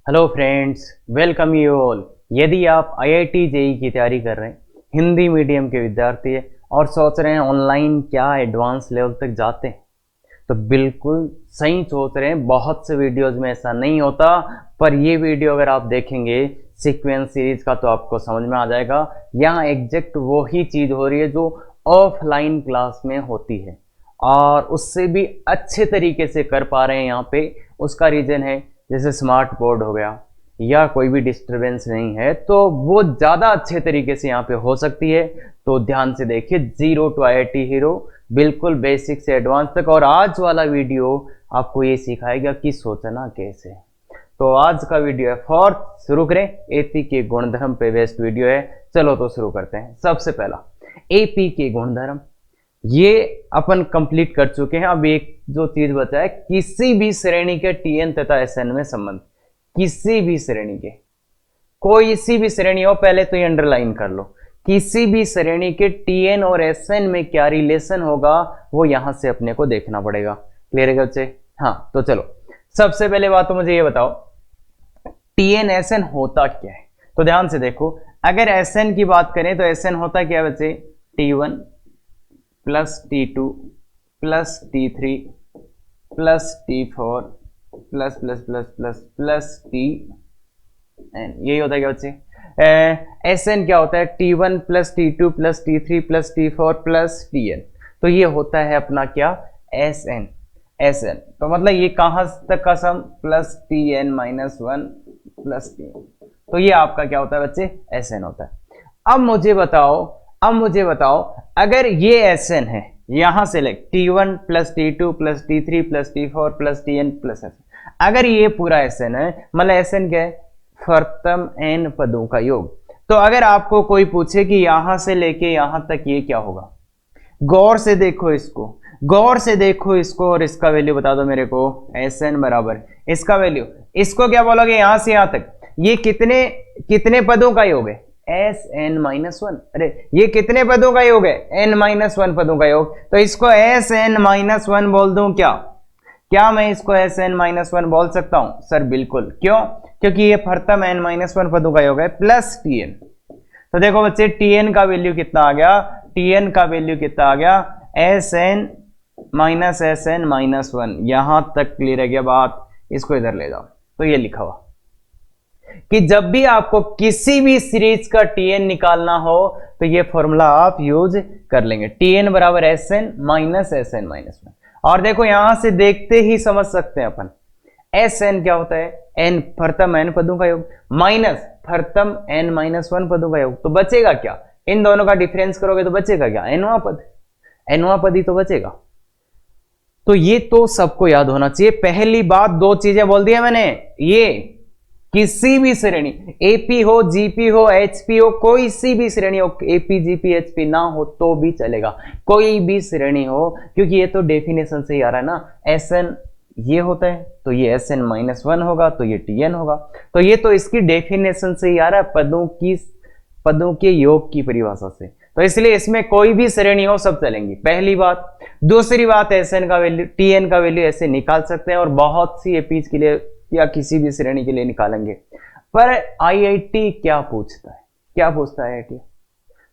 Hello friends, welcome you all. यदि आप IIT JEE की तैयारी कर रहे हैं, हिंदी मीडियम के विद्यार्थी हैं और सोच रहे हैं ऑनलाइन क्या एडवांस लेवल तक जाते हैं, तो बिल्कुल सही सोच रहे हैं। बहुत से वीडियोस में ऐसा नहीं होता, पर ये वीडियो अगर आप देखेंगे सीक्वेंस सीरीज का तो आपको समझ में आ जाएगा। यहाँ एग्जैक्ट वही चीज़ हो रही है जो ऑफलाइन क्लास में होती है और उससे भी अच्छे तरीके से कर पा रहे हैं यहाँ पे। उसका रीज़न है जैसे स्मार्ट बोर्ड हो गया या कोई भी डिस्टरबेंस नहीं है, तो वो ज़्यादा अच्छे तरीके से यहाँ पे हो सकती है। तो ध्यान से देखिए, जीरो टू आईआईटी हीरो, बिल्कुल बेसिक से एडवांस तक। और आज वाला वीडियो आपको ये सिखाएगा कि सोचना कैसे। तो आज का वीडियो है फोर्थ, शुरू करें। एपी के गुणधर्म पे बेस्ड वीडियो है। चलो तो शुरू करते हैं। सबसे पहला एपी के गुणधर्म, ये अपन कंप्लीट कर चुके हैं। अब एक जो चीज बचा है, किसी भी श्रेणी के टीएन तथा एसएन में संबंध। किसी भी श्रेणी के, कोई सी भी श्रेणी हो, पहले तो ये अंडरलाइन कर लो। किसी भी श्रेणी के टीएन और एसएन में क्या रिलेशन होगा वो यहां से अपने को देखना पड़ेगा। क्लियर है बच्चे? हाँ, तो चलो सबसे पहले बात तो मुझे ये बताओ, टीएन एसएन होता क्या है। तो ध्यान से देखो, अगर एसएन की बात करें तो एसएन होता क्या है बच्चे? T1 plus T2 plus T3 plus T4 plus plus plus plus plus Tn, यही होता है क्या बच्चे? Sn क्या होता है? T1 plus T2 plus T3 plus T4 plus Tn। तो ये होता है अपना क्या? Sn। Sn तो मतलब ये कहां तक का sum? Plus Tn minus 1 plus Tn। तो ये आपका क्या होता है बच्चे? Sn होता है। अब मुझे बताओ, अगर ये Sn है, यहां से ले T1 plus T2 plus T3 plus T4 plus Tn plus Sn, अगर ये पूरा Sn है, मतलब Sn क्या है? प्रथम n पदों का योग। तो अगर आपको कोई पूछे कि यहां से लेके यहां तक ये क्या होगा, गौर से देखो इसको, गौर से देखो इसको, और इसका वैल्यू बता दो मेरे को। Sn बराबर इसका वैल्यू, इसको क्या बोलोगे? यहां से यहां तक ये कितने कितने पदों का योग है? Sn minus 1। अरे ये कितने पदों का योग है? n माइनस 1 पदों का योग। तो इसको Sn माइनस 1 बोल दूं क्या? क्या मैं इसको Sn माइनस 1 बोल सकता हूं? सर बिल्कुल। क्यों? क्योंकि ये प्रथम n माइनस 1 पदों का योग है प्लस Tn। तो देखो बच्चे, Tn का वैल्यू कितना आ गया? Tn का वैल्यू कितना आ गया? Sn minus 1। यहां तक क्लियर है क्या बात? इसको इधर ले जाओ। तो ये लिखा हुआ कि जब भी आपको किसी भी सीरीज का Tn निकालना हो तो ये फॉर्मूला आप यूज कर लेंगे। Tn बराबर Sn माइनस Sn माइनस 1। और देखो यहां से देखते ही समझ सकते हैं अपन, Sn क्या होता है? n प्रथम n पदों का योग माइनस प्रथम n माइनस 1 पदों का योग। तो बचेगा क्या? इन दोनों का डिफरेंस करोगे तो बचेगा क्या? nवां पद, nवां पद ही तो बचेगा। तो ये तो सबको याद होना चाहिए। पहली बात, दो चीजें बोल दी है मैंने। ये किसी भी श्रेणी, एपी हो, जीपी हो, एचपी हो, कोई सी भी श्रेणी हो, एपी जीपी एचपी ना हो तो भी चलेगा, कोई भी श्रेणी हो, क्योंकि ये तो डेफिनेशन से ही आ रहा है ना। Sn ये होता है तो ये Sn माइनस 1 होगा, तो ये Tn होगा। तो ये तो इसकी डेफिनेशन से ही आ रहा है, पदों के योग की परिभाषा से। तो इसलिए इसमें कोई भी श्रेणी हो सब चलेंगी, पहली बात। दूसरी बात, Sn का वैल्यू, Tn का वैल्यू ऐसे निकाल सकते हैं और बहुत सी एपीज के लिए या किसी भी श्रेणी के लिए निकालेंगे। पर आईआईटी क्या पूछता है? क्या पूछता है आईआईटी?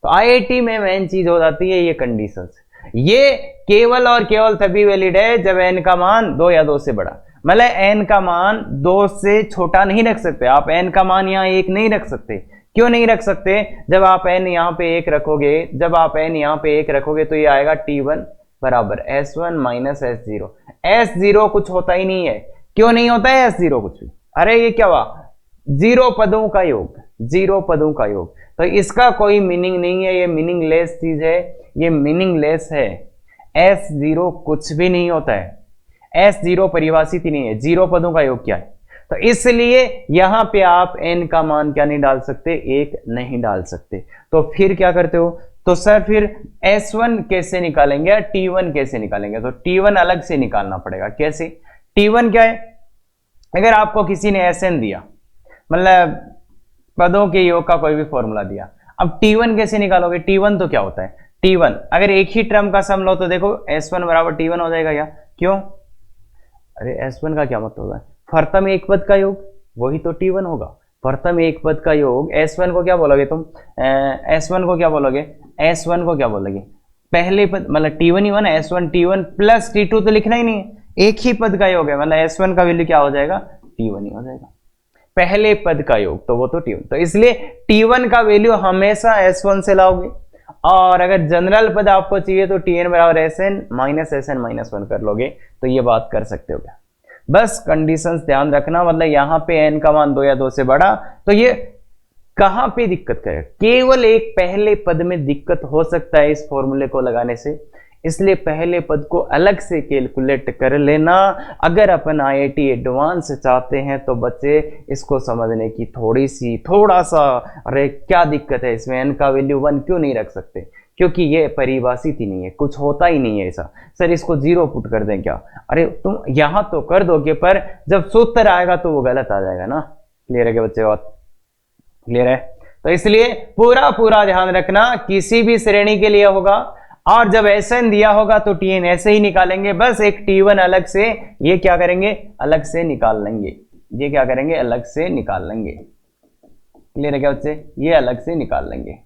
तो आईआईटी में मेन चीज हो जाती है ये कंडीशंस। ये केवल और केवल तभी वैलिड है जब n का मान 2 या 2 से बड़ा, मतलब n का मान 2 से छोटा नहीं रख सकते आप। n का मान यहाँ 1 नहीं रख सकते। क्यों नहीं रख सकते? जब आप n यहाँ पे 1 रखोगे, जब आप n यहाँ पे 1 रखोगे तो ये आएगा T1 बराबर S1 माइनस S0। S0 कुछ होता ही नहीं है। क्यों नहीं होता है S0 कुछ भी? अरे ये क्या हुआ? 0 पदों का योग, 0 पदों का योग। तो इसका कोई मीनिंग नहीं है, ये मीनिंगलेस चीज है, ये मीनिंगलेस है। S0 कुछ भी नहीं होता है। S0 परिभाषित ही नहीं है। 0 पदों का योग क्या है? तो इसलिए यहां पे आप n का मान क्या नहीं डाल सकते? 1 नहीं डाल सकते। तो फिर क्या करते हो? तो सर फिर S1 कैसे निकालेंगे, T1 कैसे निकालेंगे? तो T1 अलग से निकालना पड़ेगा। कैसे? T1 क्या है? अगर आपको किसी ने Sn दिया, मतलब पदों के योग का कोई भी फॉर्मूला दिया, अब T1 कैसे निकालोगे? T1 तो क्या होता है? T1 अगर एक ही टर्म का सम लो तो देखो S1 बराबर T1 हो जाएगा क्या? क्यों? अरे S1 का क्या मतलब है? प्रथम एक पद का योग, वही तो T1 होगा। प्रथम एक पद का योग, S1 को क्या बोलोगे तुम, S1 को क्या बोलोगे, S1 को क्या बोलोगे, पहले पद मतलब T1 ही हुआ ना, S1 T1 प्लस T2 तो लिखना ही नहीं है, एक ही पद का योग है, मतलब S1 का वैल्यू क्या हो जाएगा, T1 ही हो जाएगा, पहले पद का योग, तो वो तो T1, तो इसलिए T1 का वैल्यू हमेशा S1 से लाओगे, और अगर जनरल पद आपको चाहिए तो Tn बराबर Sn-1 कर लोगे, तो ये बात कर सकते हो क्या। बस कंडीशंस ध्यान रखना, मतलब यहां पे n का मान 2 या 2 से बड़ा, तो ये कहां पे दिक्कत करेगा, केवल एक पहले पद में दिक्कत हो सकता है इस फॉर्मूले को लगाने से, इसलिए पहले पद को अलग से कैलकुलेट कर लेना। अगर अपन IIT एडवांस चाहते हैं तो बच्चे इसको समझने की थोड़ा सा अरे क्या दिक्कत है इसमें, n का वैल्यू 1 क्यों नहीं रख सकते, क्योंकि ये परिभाषित ही नहीं है, कुछ होता ही नहीं है ऐसा। सर इसको 0 पुट कर दें क्या, अरे तुम यहां तो कर दोगे, पर जब सूत्र आएगा तो वो गलत आ जाएगा ना। क्लियर है क्या बच्चे, बात क्लियर है। तो इसलिए पूरा ध्यान रखना, किसी भी श्रेणी के लिए होगा, और जब Sn दिया होगा तो Tn ऐसे ही निकालेंगे, बस एक T1 अलग से, ये क्या करेंगे, अलग से निकाल लेंगे, ये क्या करेंगे, अलग से निकाल लेंगे। क्लियर है क्या बच्चे, ये अलग से निकाल लेंगे।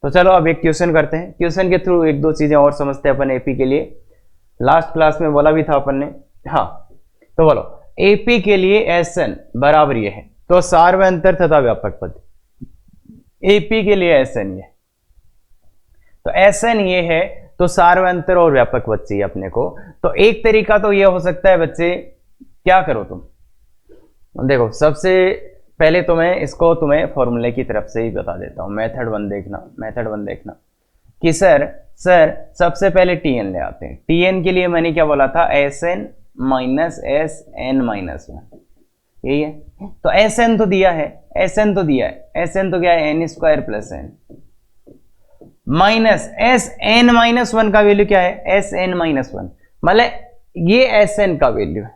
तो चलो अब एक क्वेश्चन करते हैं, क्वेश्चन के थ्रू एक दो चीजें और समझते हैं अपन एपी के लिए, लास्ट क्लास में बोला भी था अपन ने। हाँ तो बोलो, एपी के लिए Sn बराबर ये है, तो सार्वंतर तथा व्यापक पद, एपी के लिए Sn ये, तो Sn ये है, तो सार्वंतर और व्यापक पद चाहिए अपने को। तो एक तरीका तो ये हो सकता है बच्चे, क्या करो तुम, देखो सबसे पहले तो मैं इसको तुम्हें फॉर्मूले की तरफ से ही बता देता हूं, मेथड वन देखना कि सर सबसे पहले Tn ले आते हैं। Tn के लिए मैंने क्या बोला था, Sn माइनस Sn-1, यही है। तो Sn तो दिया है, Sn तो क्या है, n² plus n minus Sn-1 का वैल्यू क्या है, Sn-1, मतलब ये Sn का वैल्यू है,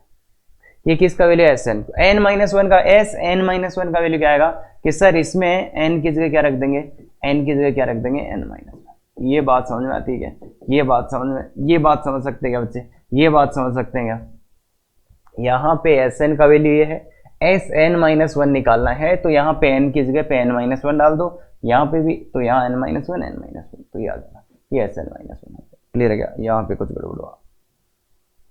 ये किसका वैल्यू है, Sn n-1 का, Sn-1 का वैल्यू क्या आएगा कि सर इसमें n की जगह क्या रख देंगे, n-1, ये बात समझ में आती है क्या, ये बात समझ सकते हैं क्या बच्चे, ये बात समझ सकते हैं क्या। यहाँ पे Sn का वैल्यू ये है, Sn-1 निकालना है, तो यहाँ पे n की जगह पे n-1 डाल दो, यहाँ पे भी, तो यहाँ n-1, तो ये आ जाएगा, ये Sn-1। क्लियर है क्या, यहाँ पे कुछ गड़बड़ हुआ,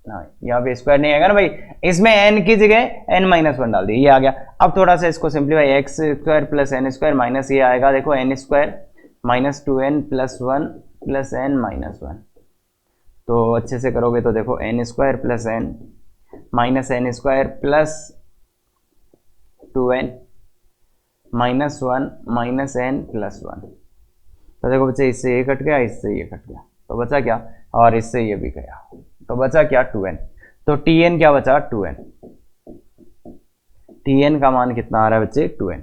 हाँ यहाँ पे स्क्वायर नहीं आएगा ना भाई, इसमें n की जगह n-1 डाल दिए, ये आ गया। अब थोड़ा सा इसको simplify, x² plus n² minus ये आएगा, देखो n² minus 2n plus 1 plus n-1, तो अच्छे से करोगे तो देखो n² plus n minus n² plus 2n minus 1 minus n plus 1, तो देखो बच्चे इससे ये कट गया, इससे ये कट गया, तो बचा क्या, और इससे ये भी गया, तो बचा क्या 2n, तो Tn क्या बचा 2n, Tn का मान कितना आ रहा है बच्चे 2n,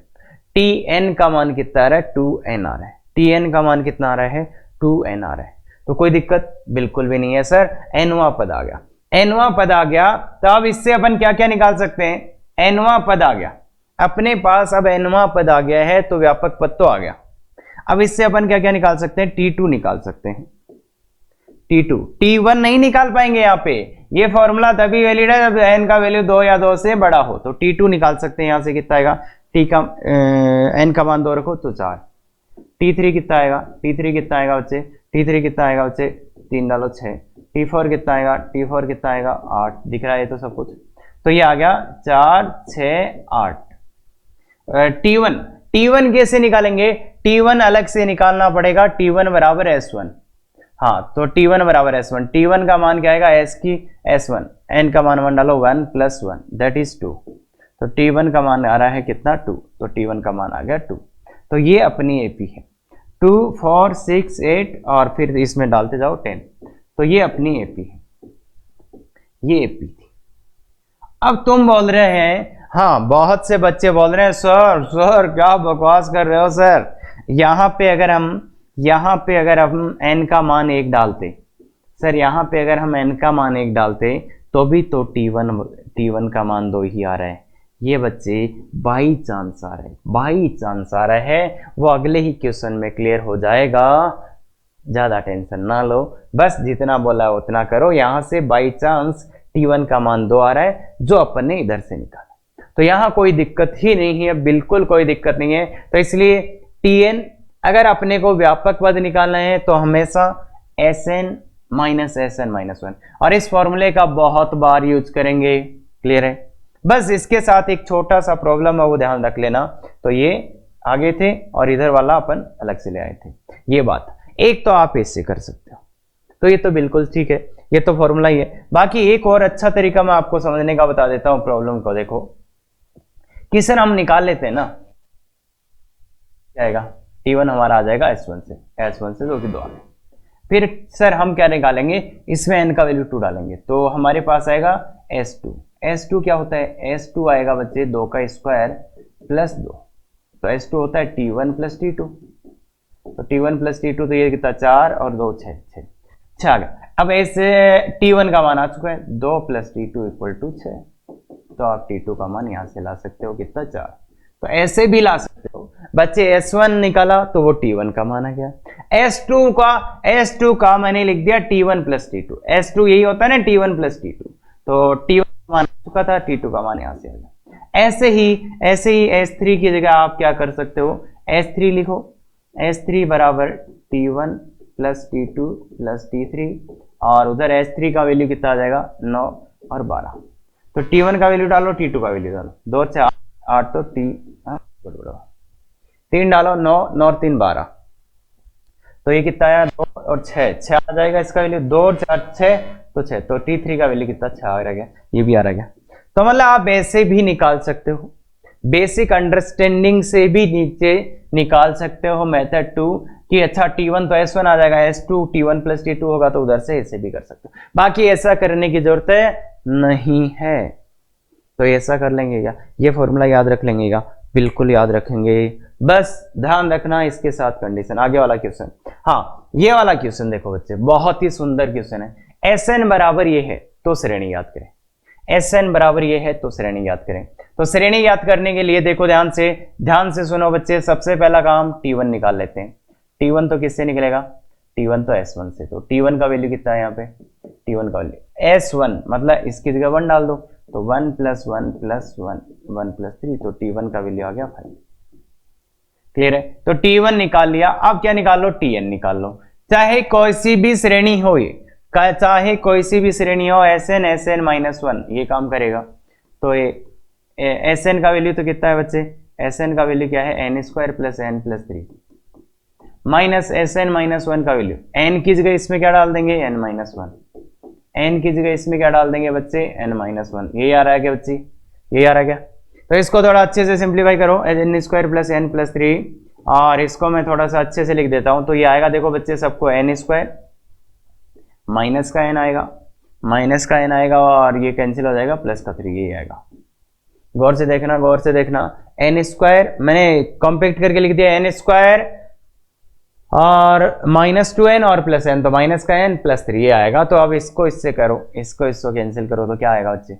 Tn का मान कितना आ रहा है 2n आ रहा है, Tn का मान कितना आ रहा है 2n आ रहा है, तो कोई दिक्कत बिल्कुल भी नहीं है सर। nवां पद आ गया, nवां पद आ गया, तो अब इससे अपन क्या क्या निकाल सकते हैं, nवां पद आ गया अपने पास, अब nवां पद आ गया है तो व्यापक पद तो आ गया। अब इससे अपन क्या क्या निकाल सकते हैं, T2 निकाल सकते हैं, T2, T1 नहीं निकाल पाएंगे यहाँ पे, ये फॉर्मूला तभी वैलिड है जब n का वैल्यू 2 या 2 से बड़ा हो, तो T2 निकाल सकते हैं। यहाँ से कितना आएगा, n का मान 2 रखो तो 4, T3 कितना आएगा, बच्चे T3 कितना आएगा बच्चे, 3 डालो 6, T4 कितना आएगा, 8, दिख रहा है तो सब कुछ, तो ये आ गया 4 6 8। T1 कैसे निकालेंगे, T1 अलग से निकालना पड़ेगा, T1 बराबर S1, हाँ तो T1 बराबर S1, T1 का मान क्या आएगा, S1, n का मान 1 डालो, 1 प्लस 1 दैट इज 2, तो T1 का मान आ रहा है कितना 2, तो T1 का मान आ गया 2, तो ये अपनी एपी है 2 4 6 8 और फिर इसमें डालते जाओ 10, तो ये अपनी एपी है, ये एपी थी। अब तुम बोल रहे हैं, हाँ बहुत से बच्चे बोल रहे हैं सर क्या बकवास कर रहे हो सर, यहाँ पे अगर हम n का मान 1 डालते, सर यहाँ पे अगर हम n का मान 1 डालते तो भी तो T1 का मान 2 ही आ रहा है। ये बच्चे बाई चांस आ रहा है, वो अगले ही क्वेश्चन में क्लियर हो जाएगा, ज्यादा टेंशन ना लो, बस जितना बोला उतना करो। यहाँ से बाई चांस T1 का मान 2 आ रहा है जो अपन ने इधर से निकाला, तो यहाँ कोई दिक्कत ही नहीं है, बिल्कुल कोई दिक्कत नहीं है। तो इसलिए Tn अगर अपने को व्यापक पद निकालना है तो हमेशा Sn माइनस Sn माइनस 1, और इस फॉर्मूले का बहुत बार यूज करेंगे। क्लियर है? बस इसके साथ एक छोटा सा प्रॉब्लम है, वो ध्यान रख लेना। तो ये आगे थे और इधर वाला अपन अलग से ले आए थे, ये बात। एक तो आप इससे कर सकते हो, तो ये तो बिल्कुल ठीक है, ये तो फॉर्मूला ही है। बाकी एक और अच्छा तरीका मैं आपको समझने का बता देता हूं प्रॉब्लम को। देखो कि सर हम निकाल लेते हैं ना, क्या आएगा, T1 हमारा आ जाएगा S1 से जो कि 2 आ गया। फिर सर हम क्या निकालेंगे, इसमें n का वैल्यू 2 डालेंगे, तो हमारे पास आएगा S2 क्या होता है, S2 आएगा बच्चे 2 का स्क्वायर प्लस 2, तो S2 होता है T1 प्लस T2, तो T1 प्लस T2, तो ये कितना 4 और 2 6 आ गया। अब ऐसे T1 का मान आ चुका है 2 प्लस T2 इक्वल टू 6, तो आप T2 का मान यहां से ला सकते हो कितना 4। तो ऐसे भी ला सकते हो बच्चे, S1 निकाला तो वो T1 का मान आ गया, S2 का मैंने लिख दिया T1 प्लस T2, S2 यही होता है ना T1 प्लस T2, तो T1 का मान आ चुका था, T2 का मान यहां से आ गया। ऐसे ही S3 की जगह आप क्या कर सकते हो, S3 लिखो, S3 बराबर T1 plus T2 plus T3, और उधर S3 का वैल्यू कितना आ जाएगा 9 और 12, तो T1 का वैल्यू डालो, T2 का वैल्यू डालो, 2 से 8 तो 3 डालो, 9 और 3 12, तो ये कितना आया 2 और 6 आ जाएगा इसका वैल्यू, 2 और 4 6, तो 6, तो T3 का वैल्यू कितना 6 आ गया, ये भी आ रहा गया। तो मतलब आप ऐसे भी निकाल सकते हो, बेसिक अंडरस्टैंडिंग से भी नीचे निकाल सकते हो मेथड 2 कि अच्छा T1 तो S1 आ जाएगा, S2 T1 प्लस T2 होगा, तो उधर से ऐसे भी कर सकते हो। बाकी ऐसा करने की जरूरत नहीं है, तो ऐसा कर लेंगे क्या, ये फॉर्मूला याद रख लेंगे क्या, बिल्कुल याद रखेंगे। बस ध्यान रखना इसके साथ कंडीशन। आगे वाला क्वेश्चन, हाँ ये वाला क्वेश्चन देखो बच्चे, बहुत ही सुंदर क्वेश्चन है। Sn बराबर ये है तो श्रेणी याद करें, Sn बराबर ये है तो श्रेणी याद करें। तो श्रेणी याद करने के लिए देखो ध्यान से सुनो बच्चे, सबसे पहला काम T1 निकाल लेते हैं। T1 तो किससे निकलेगा, T1 तो S1 से, तो T1 का वैल्यू कितना है यहाँ पे, T1 का वैल्यू S1 मतलब इसकी जगह 1 डाल दो, तो 1 प्लस 1 प्लस 1 1 प्लस 3, तो T1 का वैल्यू आ गया 5। क्लियर है? तो T1 निकाल लिया, अब क्या निकाल लो, Tn निकाल लो। चाहे कोई सी भी श्रेणी हो, चाहे कोई सी भी श्रेणी हो, Sn माइनस 1 ये काम करेगा। तो ये Sn का वैल्यू तो कितना है बच्चे, Sn का वैल्यू क्या है, n square plus n plus 3 minus Sn minus 1 का वैल्यू, n की जगह इसमें क्या डाल देंगे, n माइनस 1, n की जगह इसमें क्या डाल देंगे बच्चे, n माइनस 1। यही आ रहा है क्या बच्चे, यही आ रहा है क्या? तो इसको थोड़ा अच्छे से सिंप्लीफाई करो, n square plus n plus 3, और इसको मैं थोड़ा सा अच्छे से लिख देता हूं। तो ये आएगा देखो बच्चे सबको n स्क्वायर माइनस का n आएगा, और ये कैंसिल हो जाएगा, प्लस का 3 ये आएगा। गौर से देखना, n स्क्वायर मैंने कॉम्पैक्ट करके लिख दिया, n स्क्वायर और माइनस 2n और प्लस n, तो माइनस का n प्लस 3 ये आएगा। तो अब इसको इससे करो, इसको कैंसिल करो, तो क्या आएगा बच्चे,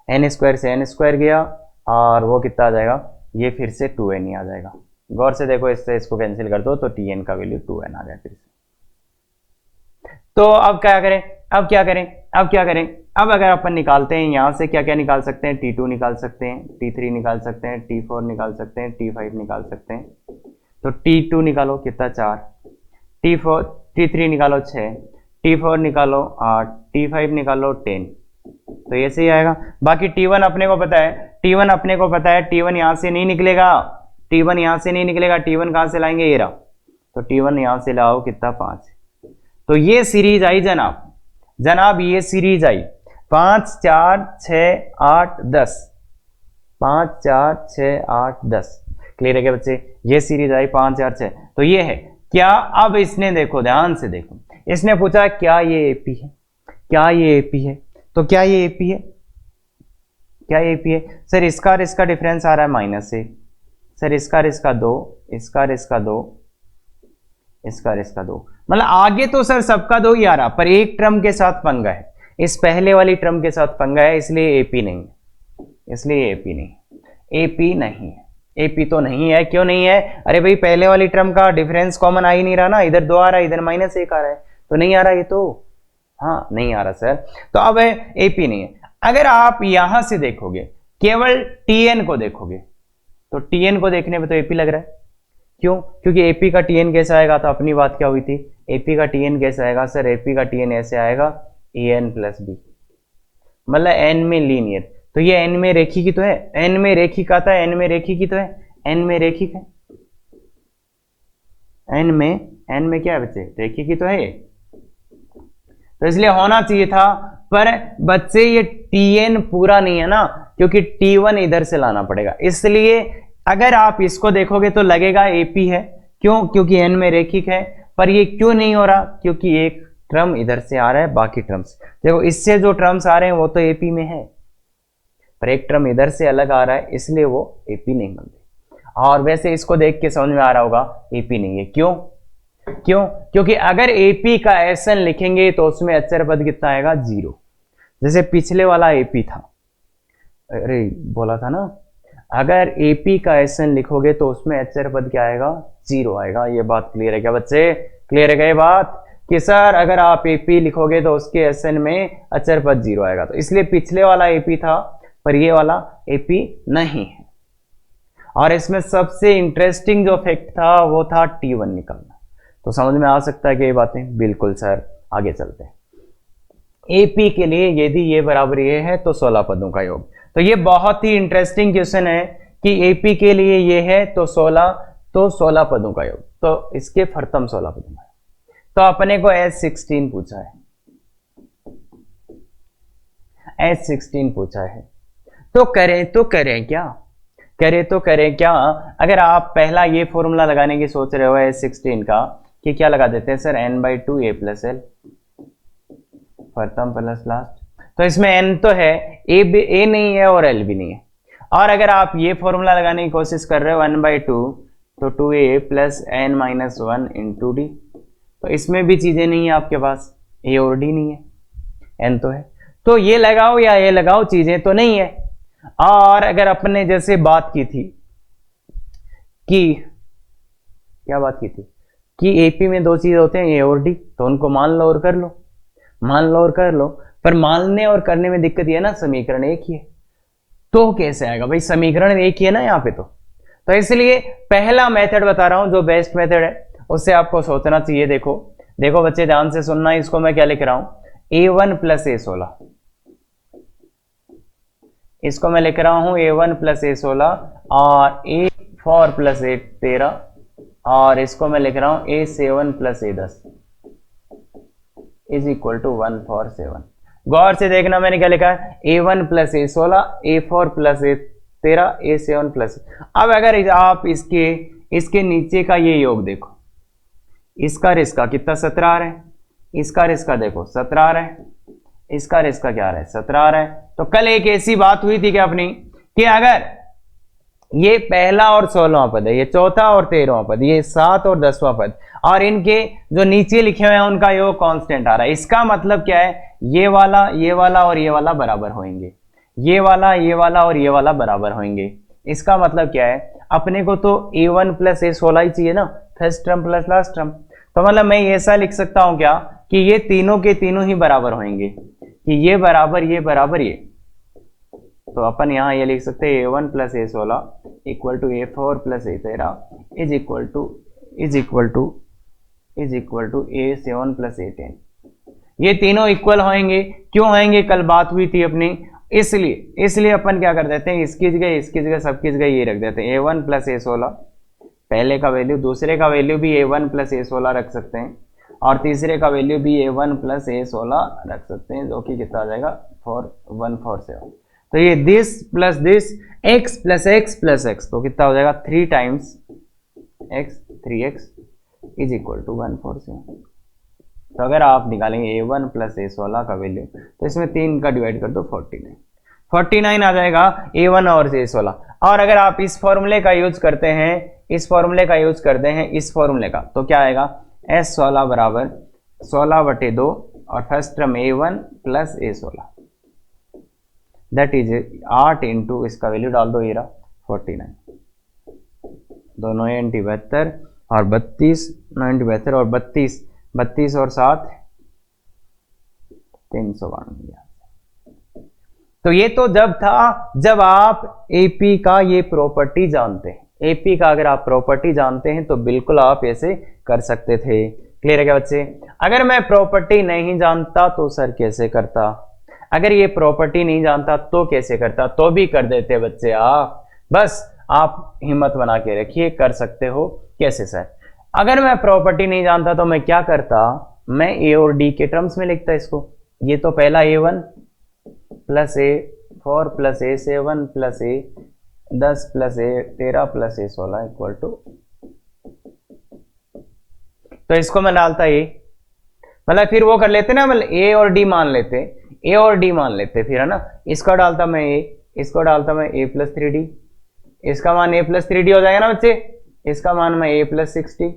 n स्क्वायर से n स्क्वायर गया, और वो कितना आ जाएगा, ये फिर से 2n ही आ जाएगा। गौर से देखो, इससे इसको कैंसिल कर दो, तो Tn का वैल्यू 2n आ जाए फिर से। तो अब क्या करें, अब अगर अपन निकालते हैं यहाँ से क्या क्या निकाल सकते हैं, T2 निकाल सकते हैं, T3 निकाल सकते हैं, T4 निकाल सकते हैं, T5 निकाल सकते हैं। तो T2 निकालो कितना 4, T3 निकालो 6, T4 निकालो 8, T5 निकालो 10, तो ये सही आएगा। बाकी T1 अपने को पता है, T1 यहाँ से नहीं निकलेगा, T1 कहाँ से लाएंगे, ये रहा, तो T1 यहाँ से लाओ कितना 5। तो ये सीरीज आई जनाब, ये सीरीज आई 5 4 6 8 10, 5 4 6 8 10। क्लियर है क्या बच्चे, ये सीरीज आई 5 4 6, तो ये है क्या। अब इसने देखो, ध्यान से देखो, इसने पूछा क्या ये एपी है, तो क्या ये एपी है, सर इसका और इसका डिफरेंस आ रहा है -1, सर इसका और इसका 2, इसका और इसका 2, मतलब आगे तो सर सबका 2 ही आ रहा, पर एक टर्म के साथ पंगा है, इस पहले वाली टर्म के साथ पंगा है, इसलिए एपी नहीं है, एपी तो नहीं है। क्यों नहीं है, अरे भाई पहले वाली टर्म का डिफरेंस कॉमन आ ही नहीं रहा ना, इधर 2 आ रहा है, इधर -1 आ रहा है, तो नहीं आ रहा ये तो, हाँ नहीं आ रहा सर, तो अब एपी नहीं है। अगर आप यहां से देखोगे केवल टीएन को देखोगे तो टीएन को देखने पे तो एपी लग रहा है। क्यों? क्योंकि एपी का टीएन कैसे आएगा, तो अपनी बात क्या हुई थी, एपी का टीएन कैसे आएगा सर, एपी का टीएन ऐसे आएगा एन प्लस बी, मतलब एन में लीनियर, तो ये एन में रेखी की तो है, एन में रेखिक आता है, एन में रेखी की तो है, एन में रेखिक है, एन में क्या है बच्चे, रेखी की तो है, तो इसलिए होना चाहिए था। पर बच्चे ये टीएन पूरा नहीं है ना, क्योंकि टी1 इधर से लाना पड़ेगा, इसलिए अगर आप इसको देखोगे तो लगेगा एपी है। क्यों? क्योंकि एन में रेखिक है। पर ये क्यों नहीं हो रहा, क्योंकि एक टर्म इधर से आ रहा है, बाकी टर्म्स देखो इससे जो टर्म्स आ रहे हैं वो तो एपी में है, पर एक टर्म इधर से अलग आ रहा है, इसलिए वो एपी नहीं बनते। और वैसे इसको देख के समझ में आ रहा होगा एपी नहीं है। क्यों? क्योंकि अगर एपी का एसएन लिखेंगे तो उसमें अचर पद कितना आएगा, 0, जैसे पिछले वाला एपी था, अरे बोला था ना, अगर एपी का एसएन लिखोगे तो उसमें अचर पद क्या आएगा, 0 आएगा। ये बात क्लियर है क्या बच्चे? क्लियर है क्या ये बात कि सर अगर आप एपी लिखोगे तो उसके एसएन में अचर पद 0 आएगा, तो इसलिए पिछले वाला एपी था पर ये वाला एपी नहीं है। और इसमें सबसे इंटरेस्टिंग जो फैक्ट था वो था टी1 निकलना। तो समझ में आ सकता है कि ये बातें, बिल्कुल सर। आगे चलते हैं। एपी के लिए यदि ये बराबर ये है तो 16 पदों का योग। तो ये बहुत ही इंटरेस्टिंग क्वेश्चन है कि एपी के लिए ये है तो 16 पदों का योग, तो इसके फर्तम 16 पदों का। तो अपने को S16 पूछा है, S16 पूछा है, तो करें क्या? अगर आप पहला ये फॉर्मूला लगाने की सोच रहे हो S16 का कि क्या लगा देते हैं सर, n/2 a + l, प्रथम प्लस लास्ट। तो इसमें n तो है, a नहीं है और l भी नहीं है। और अगर आप ये फॉर्मूला लगाने की कोशिश कर रहे हो 1/2 तो 2a + n - 1 × d, तो इसमें भी चीजें नहीं है आपके पास, a और d नहीं है, n तो है। तो ये लगाओ या ये लगाओ, चीजें तो नहीं है। और अगर अपने जैसे बात की थी कि क्या बात की थी कि एपी में दो चीज होते हैं, ए और डी, तो उनको मान लो और कर लो, पर मानने और करने में दिक्कत ये है ना, समीकरण एक ही है, तो कैसे आएगा भाई, समीकरण एक ही है ना यहाँ पे। तो इसलिए पहला मेथड बता रहा हूं जो बेस्ट मेथड है, उससे आपको सोचना चाहिए। देखो बच्चे ध्यान से सुनना, इसको मैं क्या लिख रहा हूं, a1 + a16, इसको मैं लिख रहा हूं a1 + a16 और a4 + a13, और इसको मैं लिख रहा हूं a7 + a10 = 147। गौर से देखना मैंने क्या लिखा है, a1 + a16, a4 + a13, a7 + अब अगर आप इसके नीचे का ये योग देखो, इसका और इसका कितना 17 आ रहा है, इसका और इसका देखो 17 आ रहा है, इसका और इसका क्या आ रहा है, 17 आ रहा है। तो कल एक ऐसी बात हुई थी क्या अपनी, कि अगर ये पहला और 16वां पद है, ये चौथा और 13वां पद, ये 7 और 10वां पद, और इनके जो नीचे लिखे हुए हैं उनका योग कांस्टेंट आ रहा है, इसका मतलब क्या है, ये वाला और ये वाला बराबर होंगे, ये वाला और ये वाला बराबर होंगे। इसका मतलब क्या है, अपने को तो a1 + a16 ही चाहिए ना, first term plus last term. तो मतलब मैं ऐसा लिख सकता हूं क्या कि ये तीनों के तीनों ही बराबर होंगे, कि ये बराबर ये। तो अपन यहां ये लिख सकते हैं a1 + a16 = a4 + a13 = a7 + a10। ये तीनों इक्वल होंगे। क्यों होंगे, कल बात हुई थी अपनी, इसलिए अपन क्या कर देते हैं, इसकी जगह सबकी जगह ये रख देते हैं a1 + a16, पहले का वैल्यू, दूसरे का वैल्यू भी a1 + a16 रख सकते हैं, और तीसरे का वैल्यू भी a1 + a16 रख सकते हैं, जो कि कितना आ जाएगा 147। तो ये this plus this x + x, तो कितना हो जाएगा 3 टाइम्स x 3x = 147। तो अगर आप निकालेंगे a1 + a16 का वैल्यू, तो इसमें 3 का डिवाइड कर दो 49 आ जाएगा a1 और a16। और अगर आप इस फॉर्मूले का यूज करते हैं, इस फॉर्मूले का, तो क्या आएगा, S16 बराबर 16/2 और first term a1 + a16, that is 8 × इसका वैल्यू डाल दो, ये रहा 49, दोनों 72 और 32, 72 और 32 और 7 392। तो ये तो जब था जब आप एपी का ये प्रॉपर्टी जानते हैं। एपी का अगर आप प्रॉपर्टी जानते हैं तो बिल्कुल आप ऐसे कर सकते थे। क्लियर है क्या बच्चे? अगर मैं प्रॉपर्टी नहीं जानता तो सर कैसे करता? अगर ये प्रॉपर्टी नहीं जानता तो कैसे करता? तो भी कर देते बच्चे आप। बस आप हिम्मत बना के रखिए, कर सकते हो। कैसे सर? अगर मैं प्रॉपर्टी नहीं जानता तो मैं क्या करता? मैं ए और डी के टर्म्स में लिखता इसको। ये तो पहला A1 plus A4 plus A7 plus A10 plus A13 plus A16 equal to, तो इसको मैं डालता ए, मतलब फिर वो कर लेते ना, मतलब ए और डी मान लेते, ए और डी मान लेते फिर, है ना। इसका डालता मैं ए, इसको डालता मैं ए प्लस 3D, इसका मान ए प्लस 3D हो जाएगा ना बच्चे। इसका मान मैं ए प्लस 60,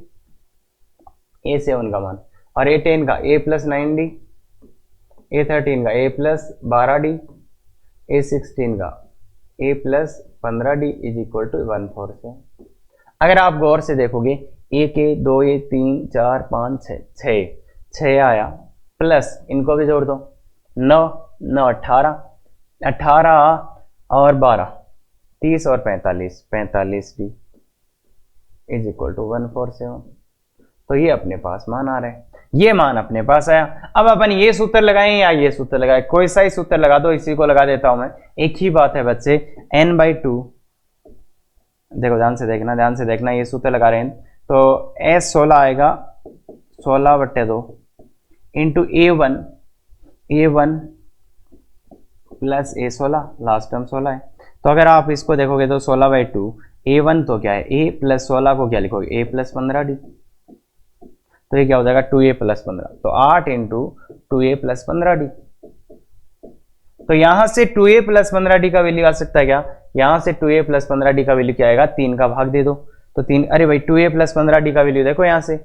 A7 का मान, और A10 का ए प्लस 9D, A13 का ए प्लस 12D, A16 का A plus 15D is equal to 147। अगर आप गौर से देखोगे, एक ए, दो ए, 3 4 5 6 6 आया, प्लस इनको भी जोड़ दो, 9 9 18 18 और 12 30 और 45 45D इज इक्वल टू 147। तो ये अपने पास मान आ रहे हैं, ये मान अपने पास आया। अब अपन ये सूत्र लगाएं या ये सूत्र लगाएं, कोई सा ही सूत्र लगा दो, इसी को लगा देता हूं मैं। एक ही बात है बच्चे, n/2, देखो ध्यान से देखना, ध्यान से देखना, ये सूत्र लगा रहे हैं तो S16 आएगा 16/2 into A1 plus A16, last term 16 है। तो अगर आप इसको देखोगे तो 16/2 A1 तो क्या है, A प्लस 16 को क्या लिखोगे, A प्लस 15D, तो ये क्या हो जाएगा 2A प्लस 15, तो 8 इंटू 2A प्लस 15D। तो यहां से 2A प्लस 15D का वैल्यू आ सकता है क्या? यहां से 2A प्लस 15D का वैल्यू क्या आएगा, 3 का भाग दे दो तो 3, अरे भाई 2A प्लस 15D का वैल्यू देखो, यहां से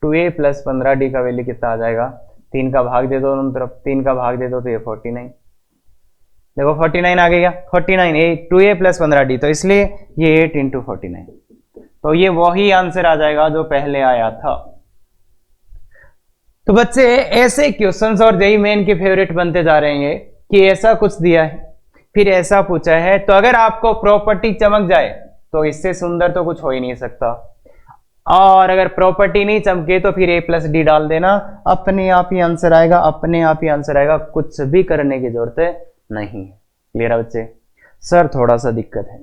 2A प्लस 15D का वैल्यू कितना आ जाएगा, 3 का भाग दे दो दोनों तरफ, 3 का भाग दे दो तो ये 49, देखो 49 आ गया, 49 2A प्लस 15D, तो इसलिए ये 8 इंटू 49, तो ये वही आंसर आ जाएगा जो पहले आया था। तो बच्चे ऐसे क्वेश्चंस और जेईई मेन के फेवरेट बनते जा रहे हैं कि ऐसा कुछ दिया है फिर ऐसा पूछा है, तो अगर आपको प्रॉपर्टी चमक जाए तो इससे सुंदर तो कुछ हो ही नहीं सकता, और अगर प्रॉपर्टी नहीं चमके तो फिर A+D डाल देना, अपने आप ही आंसर आएगा, अपने आप ही आंसर आएगा, कुछ भी करने की जरूरत नहीं है। क्लियर है बच्चे? सर थोड़ा सा दिक्कत है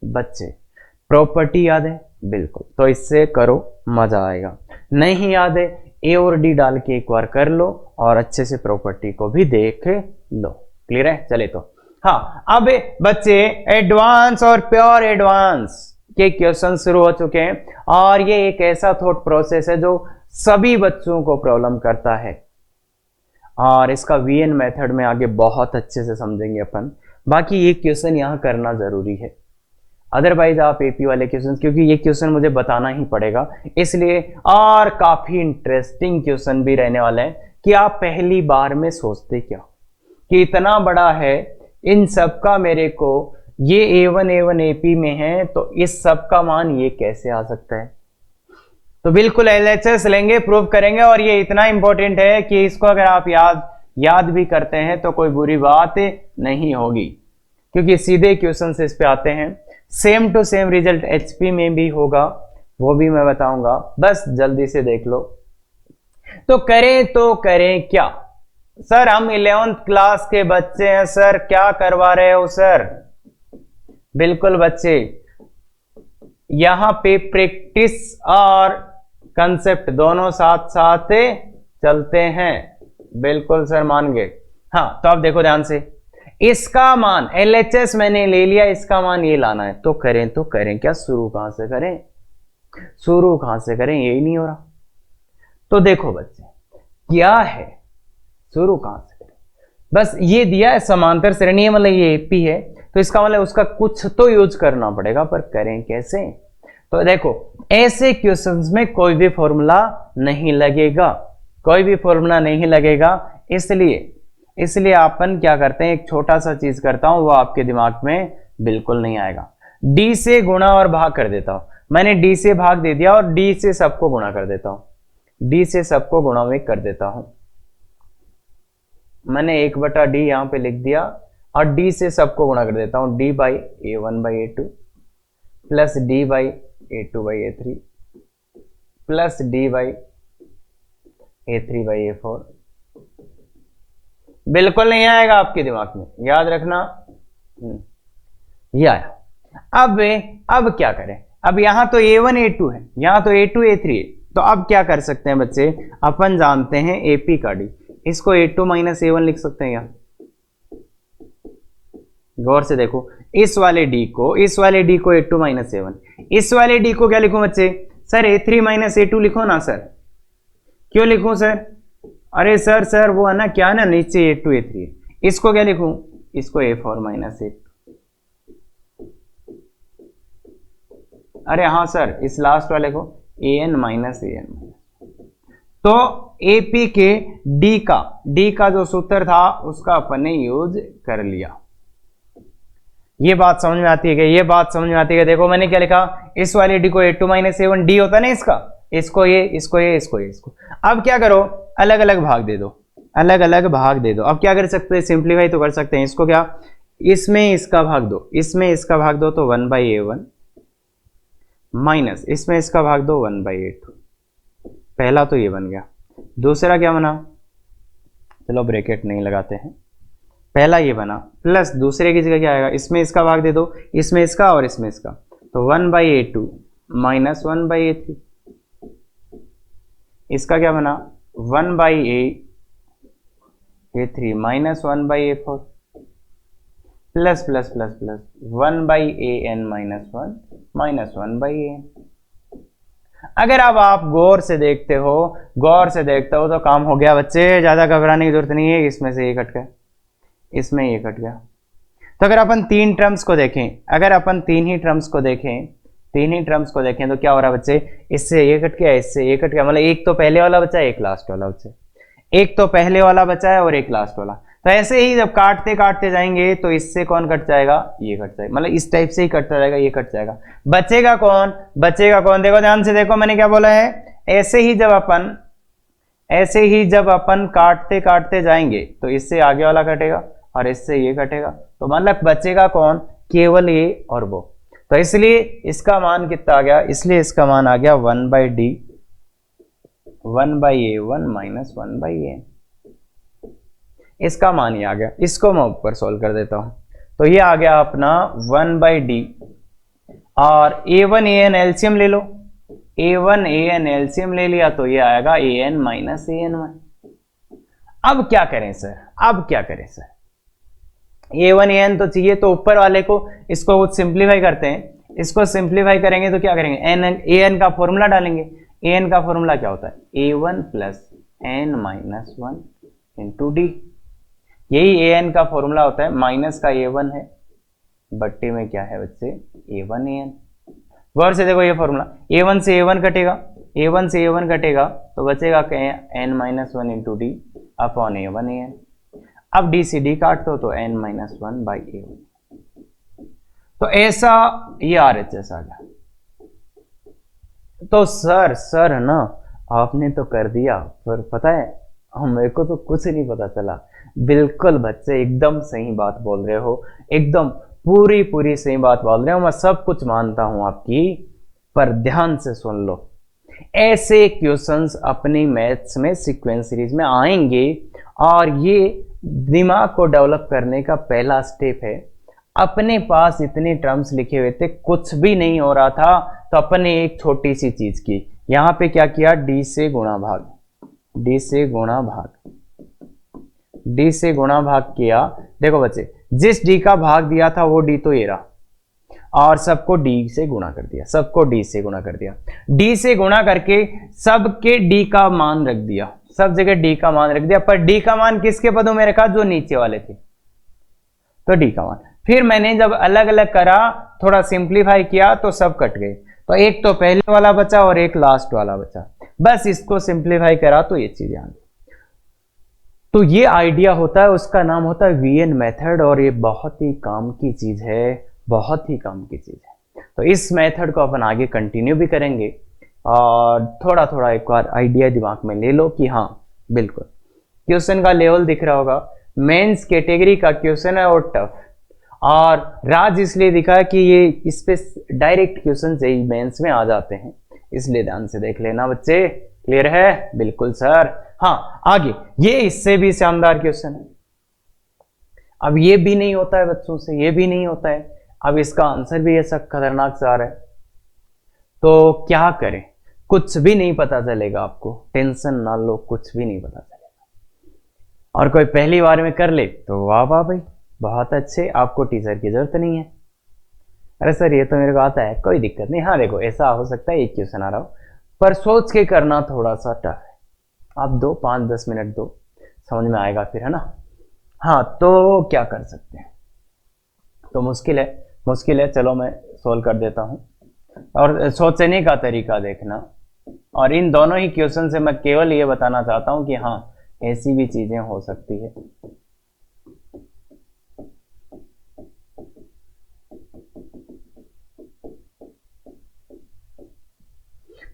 बच्चे, प्रॉपर्टी याद है? बिल्कुल, तो इससे करो, मजा आएगा। नहीं याद है, ए और डी डाल के एक बार कर लो और अच्छे से प्रॉपर्टी को भी देख लो। क्लियर है? चले तो हाँ, अब बच्चे एडवांस और प्योर एडवांस के क्वेश्चन शुरू हो चुके हैं, और ये एक ऐसा थॉट प्रोसेस है जो सभी बच्चों को प्रॉब्लम करता है, और इसका वीएन मेथड में आगे बहुत अच्छे से समझेंगे अपन। बाकी ये क्वेश्चन यहां करना जरूरी है, अदरवाइज आप एपी वाले क्वेश्चन, क्योंकि ये क्वेश्चन मुझे बताना ही पड़ेगा इसलिए, और काफी इंटरेस्टिंग क्वेश्चन भी रहने वाले हैं कि आप पहली बार में सोचते क्या कि इतना बड़ा है, इन सब का मेरे को ये A1 AP में है, तो इस सब का मान ये कैसे आ सकता है? तो बिल्कुल LHS लेंगे, प्रूव करेंगे, और ये इतना इंपॉर्टेंट है कि इसको अगर आप याद भी करते हैं तो कोई बुरी बात नहीं होगी, क्योंकि सीधे क्वेश्चन इस पे आते हैं। Same to same result HP में भी होगा, वो भी मैं बताऊंगा, बस जल्दी से देख लो। तो करें क्या सर? हम 11th क्लास के बच्चे हैं सर, क्या करवा रहे हो सर? बिल्कुल बच्चे, यहां पे प्रैक्टिस और कंसेप्ट दोनों साथ साथ चलते हैं। बिल्कुल सर, मान गए। हाँ, तो अब देखो ध्यान से, इसका मान LHS मैंने ले लिया, इसका मान ये लाना है, तो करें क्या? शुरू कहां से करें? यही नहीं हो रहा। तो देखो बच्चे, क्या है, शुरू कहां से करें? बस ये दिया है समांतर श्रेणी, मतलब ये एपी है, तो इसका मतलब उसका कुछ तो यूज करना पड़ेगा, पर करें कैसे? तो देखो, ऐसे क्वेश्चंस में कोई भी फॉर्मूला नहीं लगेगा, इसलिए अपन क्या करते हैं, एक छोटा सा चीज करता हूं, वो आपके दिमाग में बिल्कुल नहीं आएगा। डी से गुणा और भाग कर देता हूं, मैंने डी से भाग दे दिया और डी से सबको गुणा कर देता हूं, डी से सबको गुणा में कर देता हूं। मैंने 1/d यहां पे लिख दिया और डी से सबको गुणा कर देता हूं, D by A1/A2 plus D by A2/A3 plus D by A3/A4। बिल्कुल नहीं आएगा आपके दिमाग में, याद रखना। ये आया। अब क्या करें, अब यहां तो A1 A2 है, यहां तो A2 A3 है, तो अब क्या कर सकते हैं बच्चे, अपन जानते हैं AP का D, इसको A2 माइनस A1 लिख सकते हैं। यहां गौर से देखो, इस वाले D को A2 माइनस A1, इस वाले D को क्या लिखूं बच्चे, सर A3 माइनस A2 लिखो ना सर। क्यों लिखूं सर, अरे सर वो है ना, क्या ना, नीचे A2 A3 है, इसको क्या लिखूं, इसको A4 माइनस A2। अरे हाँ सर, इस लास्ट वाले को AN माइनस AN। तो AP के D का जो सूत्र था उसका अपन ने यूज कर लिया। ये बात समझ में आती है क्या, ये बात समझ में आती है। देखो मैंने क्या लिखा, इस वाले D को A2 माइनस A1, D होता है ना इसका, इसको ये, इसको ये, इसको ये, इसको। अब क्या करो, अलग अलग भाग दे दो, अलग अलग भाग दे दो। अब क्या कर सकते हैं, सिंप्लीफाई तो कर सकते हैं। इसको क्या, इसमें इसका भाग दो, इसमें इसका भाग दो, तो 1/A1 माइनस इसमें इसका भाग दो 1/A2। पहला तो ये बन गया। दूसरा क्या बना, चलो ब्रैकेट नहीं लगाते हैं, पहला ये बना, प्लस दूसरे की जगह क्या आएगा, इसमें इसका भाग दे दो, इसमें इसका और इसमें इसका, तो 1/A2 माइनस 1/A3। इसका क्या बना, 1/A3 minus 1/A4 plus plus plus plus 1/AN minus 1 minus 1/AN। अगर अब आप गौर से देखते हो तो काम हो गया बच्चे, ज्यादा घबराने की जरूरत नहीं है। इसमें से ये कट गया, इसमें ये कट गया। तो अगर अपन तीन टर्म्स को देखें, अगर अपन तीन ही टर्म्स को देखें तो क्या हो रहा है बच्चे, इससे ये कट गया, इससे ये कट गया, मतलब एक तो पहले वाला बचा है, एक लास्ट वाला बचा है, एक तो पहले वाला बचा है और एक लास्ट वाला। तो ऐसे ही जब काटते काटते जाएंगे तो इससे कौन कट जाएगा, ये कट जाएगा, मतलब इस टाइप से ही कटता जाएगा, ये कट जाएगा। बचेगा कौन, देखो ध्यान से देखो, मैंने क्या बोला है, ऐसे ही जब अपन काटते काटते जाएंगे तो इससे आगे वाला कटेगा और इससे ये कटेगा, तो मतलब बचेगा कौन, केवल ये और वो। तो इसलिए इसका मान कितना आ गया, इसलिए इसका मान आ गया 1/D 1/A1 माइनस 1/A। इसका मान ही आ गया। इसको मैं ऊपर सोल्व कर देता हूं, तो ये आ गया अपना 1/D और A1 AN एलसीएम ले लो, A1 AN एलसीएम ले लिया तो ये आएगा AN माइनस AN1। अब क्या करें सर, A1 AN तो चाहिए, तो ऊपर वाले को इसको कुछ सिंप्लीफाई करते हैं। इसको सिंप्लीफाई करेंगे तो क्या करेंगे, AN का फॉर्मूला डालेंगे। AN का फॉर्मूला क्या होता है, A1 plus N minus 1 into D। यही AN का फॉर्मूला होता है, माइनस का A1 है, बट्टे में क्या है बच्चे, A1 AN। गौर से देखो ये फॉर्मूला, A1 से A1 कटेगा, तो बचेगा N minus 1 into D upon A1 AN। अब D से D काट दो तो N माइनस 1/A1। तो ऐसा ये RHS आ गया। तो सर ना आपने तो कर दिया, पर पता है मेरे को तो कुछ नहीं पता चला। बिल्कुल बच्चे एकदम सही बात बोल रहे हो, एकदम पूरी सही बात बोल रहे हो, मैं सब कुछ मानता हूं आपकी, पर ध्यान से सुन लो। ऐसे क्वेश्चंस अपनी मैथ्स में सीक्वेंस सीरीज में आएंगे और ये दिमाग को डेवलप करने का पहला स्टेप है। अपने पास इतने टर्म्स लिखे हुए थे, कुछ भी नहीं हो रहा था, तो अपन ने एक छोटी सी चीज की, यहां पे क्या किया, डी से गुणा भाग किया। देखो बच्चे, जिस डी का भाग दिया था वो डी तो ये रहा, और सबको डी से गुणा कर दिया, डी से गुणा करके सबके डी का मान रख दिया, सब जगह डी का मान रख दिया, पर डी का मान किसके पदों में रखा, जो नीचे वाले थे, तो डी का मान। फिर मैंने जब अलग अलग करा, थोड़ा सिंप्लीफाई किया तो सब कट गए, तो एक तो पहले वाला बचा और एक लास्ट वाला बचा, बस इसको सिंप्लीफाई करा तो ये चीजें आ गई। तो ये आइडिया होता है, उसका नाम होता है वीएन मेथड, और ये बहुत ही काम की चीज है, तो इस मेथड को अपन आगे कंटिन्यू भी करेंगे, और थोड़ा थोड़ा एक बार आइडिया दिमाग में ले लो कि हाँ बिल्कुल क्वेश्चन का लेवल दिख रहा होगा, मेंस कैटेगरी का क्वेश्चन है और टफ, और राज इसलिए दिखा कि ये इस पे डायरेक्ट क्वेश्चन से ही मेंस में आ जाते हैं, इसलिए ध्यान से देख लेना बच्चे। क्लियर है? बिल्कुल सर। हाँ, आगे ये इससे भी शानदार क्वेश्चन है। अब ये भी नहीं होता है बच्चों से, ये भी नहीं होता है, अब इसका आंसर भी ऐसा खतरनाक सा आ रहा है, तो क्या करें? कुछ भी नहीं पता चलेगा आपको, टेंशन ना लो, कुछ भी नहीं पता चलेगा। और कोई पहली बार में कर ले तो वाह वाह भाई, बहुत अच्छे, आपको टीचर की जरूरत नहीं है। अरे सर ये तो मेरे को आता है, कोई दिक्कत नहीं। हाँ देखो, ऐसा हो सकता है एक क्वेश्चन आ रहा हो, पर सोच के करना थोड़ा सा टफ है। आप दो 5-10 मिनट दो, समझ में आएगा फिर, है ना। हाँ, तो क्या कर सकते हैं? तो मुश्किल है, चलो मैं सोल्व कर देता हूँ। और सोचने का तरीका देखना, और इन दोनों ही क्वेश्चन से मैं केवल ये बताना चाहता हूँ कि हाँ, ऐसी भी चीजें हो सकती है।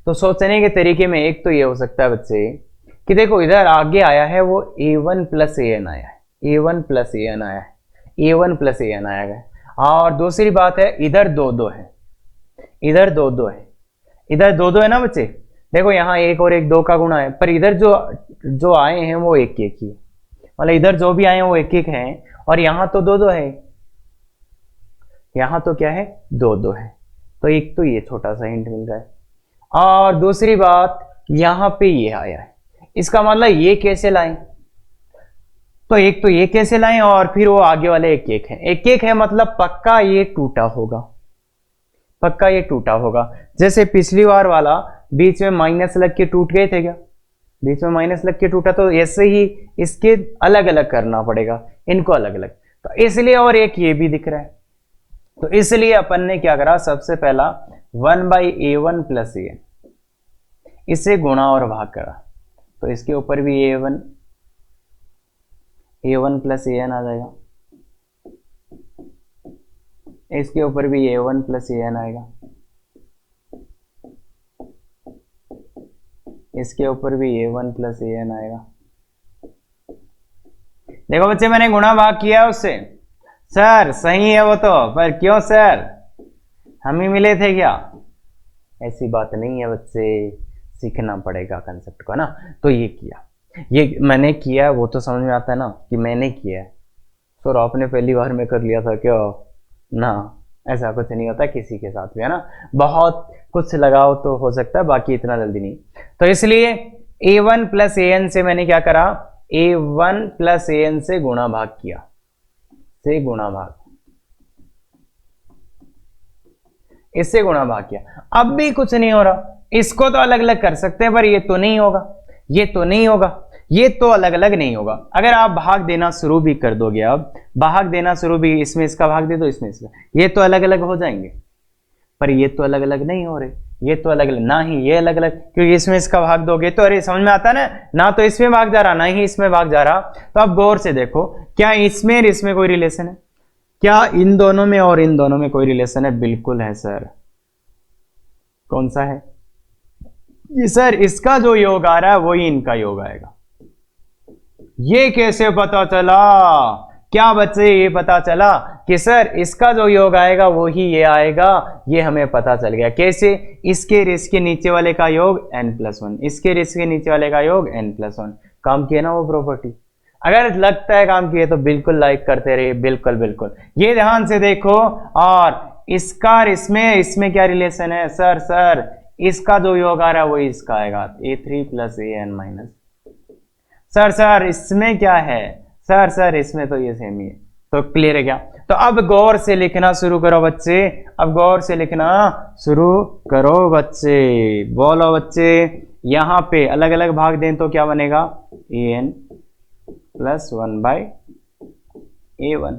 तो सोचने के तरीके में एक तो ये हो सकता है बच्चे कि देखो इधर आगे आया है वो a1 प्लस an आया है, a1 प्लस an आया है, a1 प्लस an आया है। और दूसरी बात है, इधर 2-2 है, इधर 2-2 है, इधर 2-2 है ना बच्चे। देखो यहाँ 1 और 1 2 का गुणा है, पर इधर जो आए हैं वो 1-1 ही, मतलब इधर जो भी आए हैं वो 1-1 हैं, और यहाँ तो 2-2 है, यहाँ तो क्या है 2-2 है। तो एक तो ये छोटा सा हिंट मिल रहा है। और दूसरी बात, यहां पे ये आया है, इसका मतलब ये कैसे लाएं? तो एक तो ये कैसे लाएं, और फिर वो आगे वाले 1-1 है, 1-1 है, मतलब पक्का ये टूटा होगा, पक्का ये टूटा होगा। जैसे पिछली बार वाला बीच में माइनस लग के टूट गए थे क्या? बीच में माइनस लग के टूटा, तो ऐसे ही इसके अलग अलग करना पड़ेगा, इनको अलग अलग। तो इसलिए, और एक ये भी दिख रहा है, तो इसलिए अपन ने क्या करा, सबसे पहला 1/a1 प्लस an, इससे गुणा और भाग करा, तो इसके ऊपर भी a1 प्लस an आ जाएगा, इसके ऊपर भी a1 प्लस an आएगा, इसके ऊपर भी a1 प्लस an आएगा। देखो बच्चे, मैंने गुणा भाग किया उससे। सर सही है वो तो, पर क्यों सर, हम ही मिले थे क्या? ऐसी बात नहीं है बच्चे, सीखना पड़ेगा कंसेप्ट को ना। तो ये किया, ये मैंने किया, वो तो समझ में आता है ना कि मैंने किया है। सर आपने पहली बार में कर लिया था क्या? ना, ऐसा कुछ नहीं होता किसी के साथ भी, है ना। बहुत कुछ लगाओ तो हो सकता है, बाकी इतना जल्दी नहीं। तो इसलिए a1 प्लस an से मैंने क्या करा, a1 प्लस an से गुणा भाग किया, से गुणा भाग, इससे गुणा भाग किया। अब भी कुछ नहीं हो रहा, इसको तो अलग अलग कर सकते हैं, पर ये तो नहीं होगा, ये तो नहीं होगा, ये तो अलग अलग नहीं होगा। अगर आप भाग देना शुरू भी कर दोगे, अब भाग देना शुरू भी, इसमें इसका भाग दे दो, इसमें इसका, ये तो अलग अलग हो जाएंगे, पर ये तो अलग अलग नहीं हो रहे, ये तो अलग अलग ना ही ये अलग अलग, क्योंकि इसमें इसका भाग दोगे तो अरे समझ में आता है ना तो इसमें भाग जा रहा, ना ही इसमें भाग जा रहा। तो अब गौर से देखो, क्या इसमें और इसमें कोई रिलेशन है? क्या इन दोनों में और इन दोनों में कोई रिलेशन है? बिल्कुल है सर। कौन सा है? कि सर इसका जो योग आ रहा है वही इनका योग आएगा। ये कैसे पता चला? क्या बच्चे ये पता चला कि सर इसका जो योग आएगा वही ये आएगा, ये हमें पता चल गया। कैसे? इसके और इसके नीचे वाले का योग n+1, इसके और इसके नीचे वाले का योग n+1। काम किया ना वो प्रॉपर्टी? अगर लगता है काम किए तो बिल्कुल लाइक करते रहिए, बिल्कुल बिल्कुल। ये ध्यान से देखो, और इसका और इसमें क्या रिलेशन है? सर इसका जो योग आ रहा है वही इसका आएगा, a3 + an-। सर इसमें क्या है? सर इसमें तो ये सेम ही है। तो क्लियर है क्या? तो अब गौर से लिखना शुरू करो बच्चे, अब गौर से लिखना शुरू करो बच्चे। बोलो बच्चे, यहां पे अलग अलग भाग दें तो क्या बनेगा? an + 1/a1,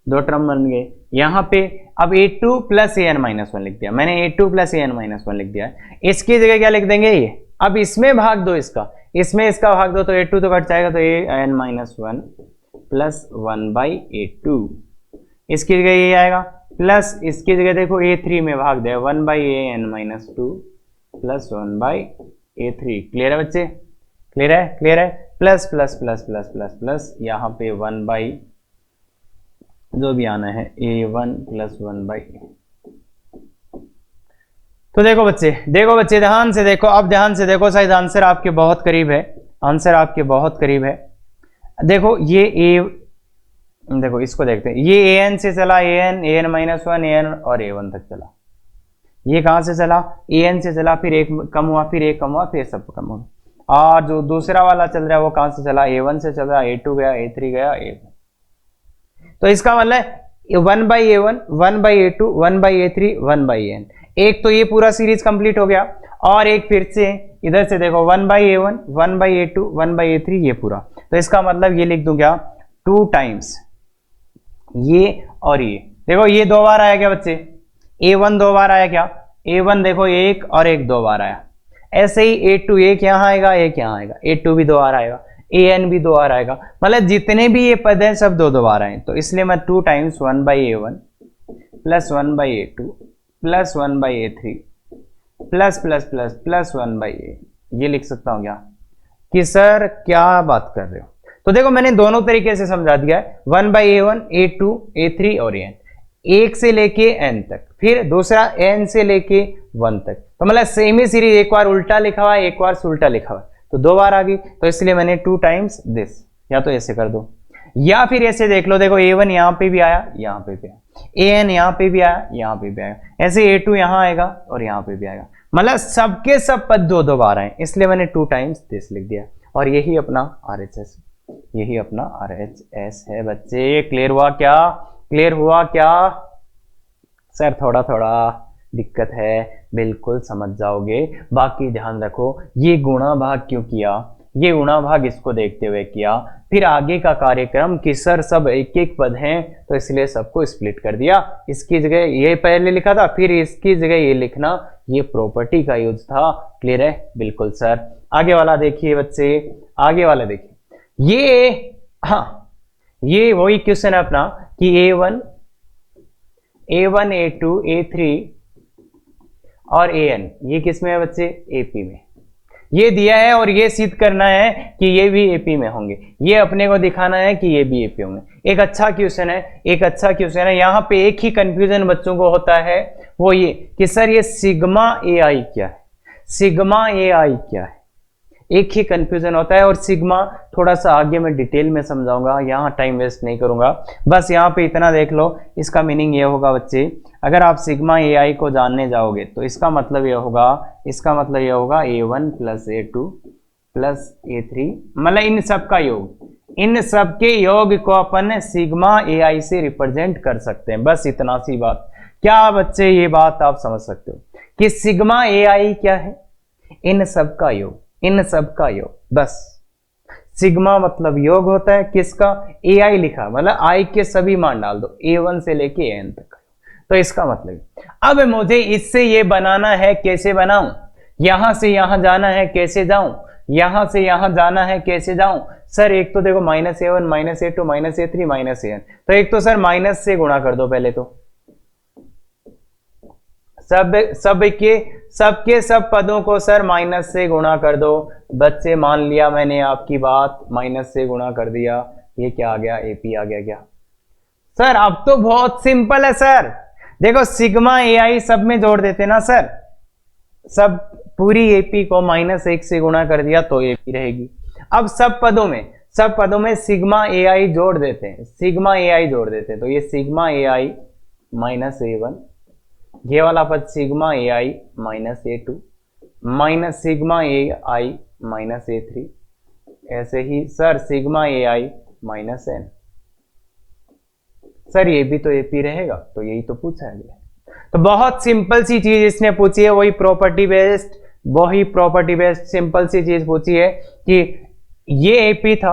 दो टर्म बन गए। यहां पे अब a2 + an-1 लिख दिया मैंने, a2 + an-1 लिख दिया। इसकी जगह क्या लिख देंगे? ये। अब इसमें भाग दो, इसमें इसका भाग दो, तो a2 तो कट जाएगा, तो an-1 + 1/a2। इसकी जगह ये आएगा, प्लस इसकी जगह देखो a3 में भाग दे, 1/an-2 + 1/a3। क्लियर है बच्चे? क्लियर है? Plus plus plus plus plus plus यहाँ पे 1 जो भी आना है A1 प्लस 1 तो देखो बच्चे ध्यान से देखो, अब ध्यान से देखो, शायद आंसर आपके बहुत करीब है, आंसर आपके बहुत करीब है। देखो ये देखो इसको देखते हैं, ये an से चला, an माइनस 1 an और a1 तक चला। ये कहां से चला? an से चला, फिर एक कम हुआ, फिर एक कम हुआ, फिर सब कम हुआ। और जो दूसरा वाला चल रहा है वो कहां से चला? a1 से चला, a2 गया, a3 गया, a1। तो इसका मतलब 1/a1, 1/a2, 1/a3, 1/an। एक तो ये पूरा सीरीज कंप्लीट हो गया, और एक फिर से इधर से देखो 1/a1, 1/a2, 1/a3, ये पूरा। तो इसका मतलब ये लिख दूं क्या? 2 टाइम्स ये और ये। देखो ये 2 बार आया क्या बच्चे? a1 2 बार आया क्या? a1 देखो एक और एक 2 बार आया। ऐसे ही a2 एक यहाँ आएगा, एक यहाँ आएगा, a2 भी 2 बार आएगा, an भी 2 बार आएगा। मतलब जितने भी ये पद हैं सब 2 बार आए। तो इसलिए मैं 2 times 1/a1 plus 1/a2 plus 1/a3 plus plus plus plus 1/a ये लिख सकता हूं क्या? कि सर क्या बात कर रहे हो? तो देखो मैंने दोनों तरीके से समझा दिया है, 1/a1, a2, a3 और an, एक से लेके n तक, फिर दूसरा n से लेके 1 तक। तो मतलब सेम ही सीरीज, एक बार उल्टा लिखा हुआ है, एक बार उल्टा लिखा हुआ है, तो 2 बार आ गई। तो इसलिए मैंने 2 टाइम्स दिस, या तो ऐसे कर दो, या फिर ऐसे देख लो। देखो a1 यहाँ पे भी आया, यहाँ पे भी आया, an यहाँ पे भी आया, यहाँ पे भी आया, ऐसे a2 यहाँ आएगा और यहाँ पे भी आएगा। मतलब सबके सब पद 2 बार आए, इसलिए मैंने 2 टाइम्स दिस लिख दिया। और यही अपना RHS, यही अपना RHS है बच्चे। क्लियर हुआ क्या? क्लियर हुआ क्या? सर थोड़ा थोड़ा दिक्कत है, बिल्कुल समझ जाओगे। बाकी ध्यान रखो, ये गुणा भाग क्यों किया? ये गुणा भाग इसको देखते हुए किया। फिर आगे का कार्यक्रम कि सर सब एक एक पद हैं, तो इसलिए सबको स्प्लिट कर दिया। इसकी जगह ये पहले लिखा था, फिर इसकी जगह ये लिखना, ये प्रॉपर्टी का यूज था। क्लियर है? बिल्कुल सर। आगे वाला देखिए बच्चे, आगे वाला देखिए। ये हाँ, ये वही क्वेश्चन है अपना कि A1, A2, A3 और an ये किस में है बच्चे? AP में। ये दिया है और ये सिद्ध करना है कि ये भी AP में होंगे। ये अपने को दिखाना है कि ये भी AP होंगे। एक अच्छा क्वेश्चन है, एक अच्छा क्वेश्चन है। यहाँ पे एक ही कंफ्यूजन बच्चों को होता है, वो ये कि सर ये सिग्मा AI क्या है? सिग्मा AI क्या है? एक ही कंफ्यूजन होता है। और सिग्मा थोड़ा सा आगे मैं डिटेल में समझाऊंगा, यहाँ टाइम वेस्ट नहीं करूंगा। बस यहाँ पे इतना देख लो, इसका मीनिंग ये होगा बच्चे, अगर आप सिग्मा AI को जानने जाओगे तो इसका मतलब ये होगा, इसका मतलब ये होगा A1 plus A2 plus A3, मतलब इन सब का योग, इन सब के योग को अपन सिग्मा AI से रिप्रेजेंट कर सकते हैं। बस इतना सी बात। क्या बच्चे ये बात आप समझ सकते हो कि सिग्मा AI क्या है? इन सब का योग, इन सब का योग। बस सिग्मा मतलब योग होता है किसका? AI लिखा, मतलब I के सभी मान डाल दो, A1 से लेके AN तक। तो इसका मतलब अब मुझे इससे ये बनाना है, कैसे बनाऊं? यहां से यहां जाना है, कैसे जाऊं? यहां से यहां जाना है, कैसे जाऊं? सर एक तो देखो -A1, -A2, -A3, -AN। तो एक तो सर माइनस से गुणा कर दो पहले, तो सबके सब पदों को सर माइनस से गुणा कर दो। बच्चे मान लिया मैंने आपकी बात, माइनस से गुणा कर दिया। ये क्या आ गया? AP आ गया क्या? सर अब तो बहुत सिंपल है सर। देखो सिग्मा AI सब में जोड़ देते ना सर, सब पूरी AP को -1 से गुणा कर दिया तो AP रहेगी। अब सब पदों में सिग्मा AI जोड़ देते हैं, सिग्मा AI जोड़ देते हैं। तो ये सिग्मा AI -A1, ये वाला पद sigma AI -A2 minus sigma AI -A3, ऐसे ही sir sigma AI -N। Sir ये भी तो AP रहेगा, तो यही तो पूछा है। तो बहुत सिंपल सी चीज इसने पूछी है, वही प्रॉपर्टी बेस्ड सिंपल सी चीज पूछी है कि ये AP था,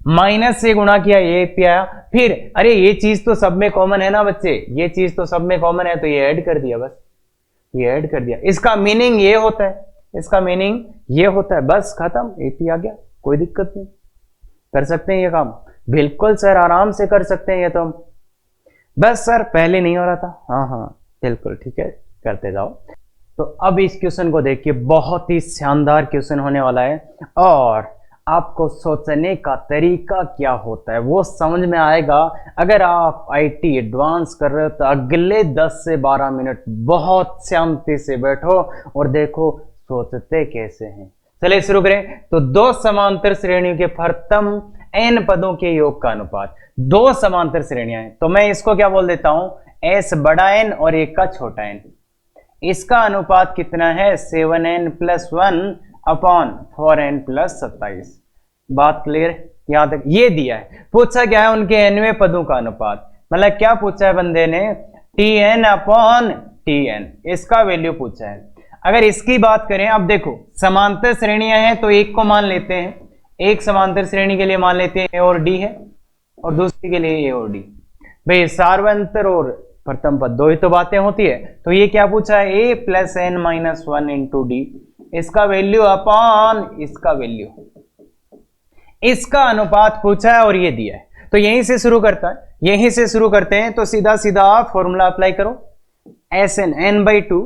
माइनस से गुणा किया, ये AP आया। फिर अरे ये चीज तो सब में कॉमन है ना बच्चे, ये चीज तो सब में कॉमन है, तो ये ऐड कर दिया, बस ये ऐड कर दिया। इसका मीनिंग ये होता है, इसका मीनिंग ये होता है, बस खत्म, AP आ गया, कोई दिक्कत नहीं। कर सकते हैं ये काम? बिल्कुल सर, आराम से कर सकते हैं ये तो हम। बस सर पहले नहीं हो रहा था। हाँ बिल्कुल ठीक है, करते जाओ। तो अब इस क्वेश्चन को देखिए, बहुत ही शानदार क्वेश्चन होने वाला है। और आपको सोचने का तरीका क्या होता है वो समझ में आएगा अगर आप आईटी एडवांस कर रहे हो। तो अगले 10 से 12 मिनट बहुत शांति से बैठो और देखो सोचते कैसे हैं। चलिए शुरू करें। तो दो समांतर श्रेणियों के प्रथम n पदों के योग का अनुपात। दो समांतर श्रेणियां हैं तो मैं इसको क्या बोल देता हूं, s बड़ा n और एक का छोटा n। इसका अनुपात कितना है, 7n + 1 अपॉन 4n + 27। बात क्लियर, यहां तक ये दिया है। पूछा क्या है, उनके nवें पदों का अनुपात। मतलब क्या पूछा है बंदे ने, tn अपॉन tn, इसका वैल्यू पूछा है। अगर इसकी बात करें, अब देखो समांतर श्रेणियां हैं तो एक को मान लेते हैं, एक समांतर श्रेणी के लिए मान लेते हैं a और d है और दूसरी के लिए a और d। भाई सार्वंतर और प्रथम पद दो ही तो बातें होती है। तो ये क्या पूछा है, a + n - 1 × d, इसका वैल्यू अपॉन इसका वैल्यू, इसका अनुपात पूछा है और ये दिया है। तो यहीं से शुरू करता है, यहीं से शुरू करते हैं। तो सीधा सीधा फॉर्मूला अप्लाई करो, Sn n/2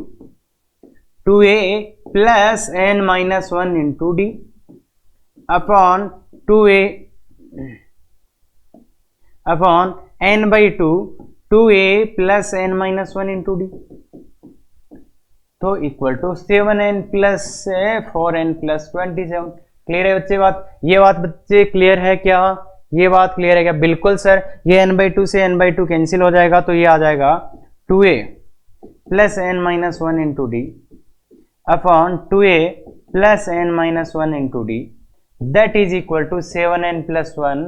2a + n - 1 × d upon 2a upon n/2 2a + n - 1 × d, तो equal to 7n + 4n + 27। Clear है बच्चे बात? ये बात बच्चे क्लियर है क्या? ये बात क्लियर है क्या? बिल्कुल सर। ये n/2 से n/2 कैंसिल हो जाएगा तो ये आ जाएगा 2a + n - 1 × d upon 2a + n - 1 × d, that is equal to 7n + 1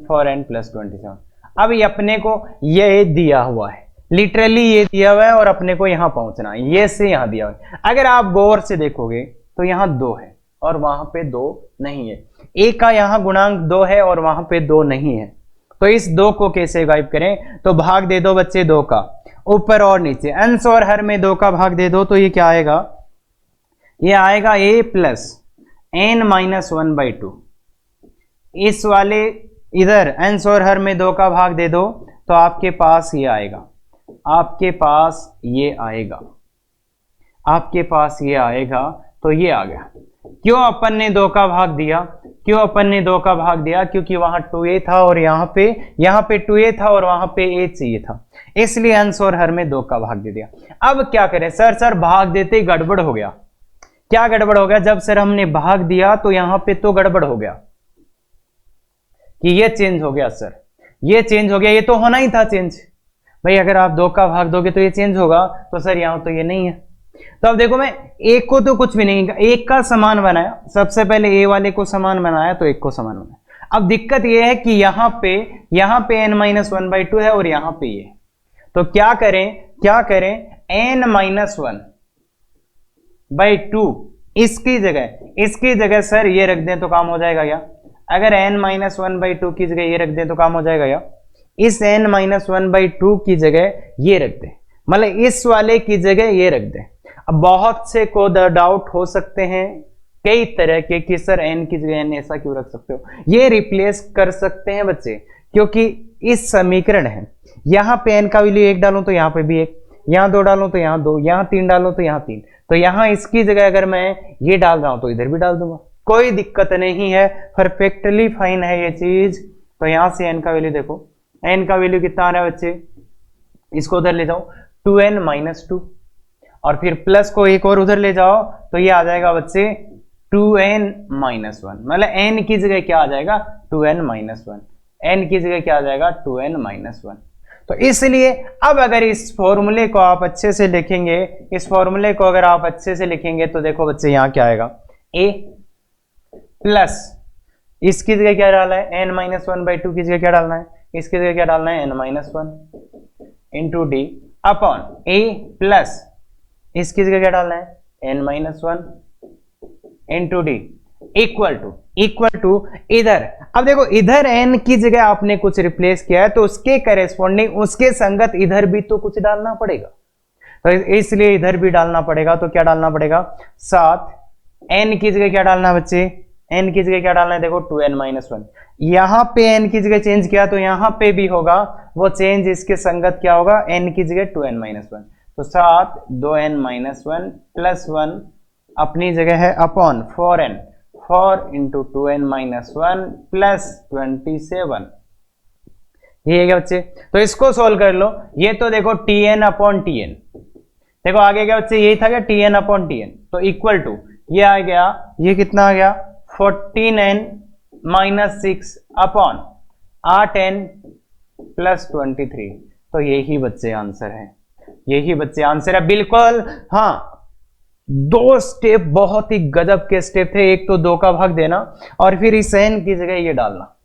4n + 27। अब ये अपने को ये दिया हुआ है, लिटरली ये दिया हुआ है और अपने को यहां पहुंचना है, ये से यहां दिया हुआ है। अगर आप गौर से देखोगे तो यहां 2 है और वहां पे 2 नहीं है, ए का यहां गुणांक 2 है और वहां पे 2 नहीं है। तो इस 2 को कैसे गायब करें, तो भाग दे दो बच्चे 2 का, ऊपर और नीचे अंश और हर में 2 का भाग दे दो। तो ये क्या आएगा, ये आएगा a + n - 1/2। इस वाले इधर अंश और हर में 2 का भाग दे दो तो आपके पास ये आएगा, आपके पास ये आएगा, आपके पास ये आएगा। तो ये आ गया। क्यों अपन ने 2 का भाग दिया, क्यों अपन ने 2 का भाग दिया, क्योंकि वहां 2a था और यहाँ पे 2a था और वहां पे a चाहिए था, इसलिए अंश और हर में 2 का भाग दे दिया। अब क्या करें सर भाग देते ही गड़बड़ हो गया। क्या गड़बड़ हो गया, जब सर हमने भाग दिया तो यहां पे तो गड़बड़ हो गया कि ये चेंज हो गया सर, ये चेंज हो गया, ये तो होना ही था चेंज। भाई अगर आप 2 का भाग दोगे तो ये चेंज होगा, तो सर यहां तो ये नहीं है। तो अब देखो मैं एक को तो कुछ भी नहीं, एक का समान बनाया, सबसे पहले ए वाले को समान बनाया तो एक को समान बनाया। अब दिक्कत ये है कि यहां पे n - 1/2 है और यहां पे ये, तो क्या करें n - 1/2 इसकी जगह सर ये रख दें तो काम हो जाएगा क्या? अगर n - 1/2 की जगह ये रख दें तो काम हो जाएगा क्या? इस n - 1/2 की जगह ये रख दें, मतलब इस वाले की जगह ये रख दें। अब बहुत से को डाउट हो सकते हैं कई तरह के कि सर n की जगह n ऐसा क्यों रख सकते हो, ये रिप्लेस कर सकते हैं बच्चे, क्योंकि इस समीकरण है, यहां पे n का वैल्यू 1 डालूं तो यहां पे भी 1, यहां 2 डालूं तो यहां 2, यहां 3 डालूं तो यहां 3, तो यहां इसकी जगह अगर मैं ये डाल रहा हूं तो इधर भी डाल दूंगा, कोई दिक्कत नहीं है, परफेक्टली फाइन है ये चीज। तो यहां से n का वैल्यू देखो, n का वैल्यू कितना आ रहा है बच्चे, इसको उधर ले जाओ 2n - 2 और फिर प्लस को एक और उधर ले जाओ तो ये आ जाएगा बच्चे 2n - 1, मतलब n की जगह क्या आ जाएगा 2n - 1, n की जगह क्या आ जाएगा 2n - 1। तो इसलिए अब अगर इस फॉर्मूले को आप अच्छे से लिखेंगे, इस फॉर्मूले को अगर आप अच्छे से लिखेंगे तो देखो बच्चे यहां क्या आएगा, a प्लस इसकी जगह क्या डालना है n - 1/2 की जगह क्या डालना है, इसकी जगह क्या डालना है n - 1 into d upon a plus इसकी जगह क्या डालना है n - 1 into d equal to इधर। अब देखो इधर n की जगह आपने कुछ रिप्लेस किया है तो उसके करेस्पॉन्डिंग उसके संगत इधर भी तो कुछ डालना पड़ेगा, तो इसलिए इधर भी डालना पड़ेगा। तो क्या डालना पड़ेगा 7, n की जगह क्या डालना बच्चे, n की जगह क्या डालना है देखो 2n - 1, यहां पे n की जगह चेंज किया तो यहां पे भी होगा वो चेंज, इसके संगत क्या होगा n की जगह 2n - 1, तो 7 2n - 1 प्लस 1 अपनी जगह है अपॉन 4 इंटू 2n-1 प्लस 27। ये है क्या बच्चे? तो इसको सोल्व कर लो। ये तो देखो tn अपॉन tn, देखो आगे क्या बच्चे, यही था क्या tn अपॉन tn, तो इक्वल टू ये आ गया, ये कितना आ गया 14n-6 अपॉन 8n प्लस 23। तो यही बच्चे आंसर है, यही बच्चे आंसर है बिल्कुल। हाँ, दो स्टेप बहुत ही गजब के स्टेप थे, एक तो 2 का भाग देना और फिर इस n की जगह ये डालना,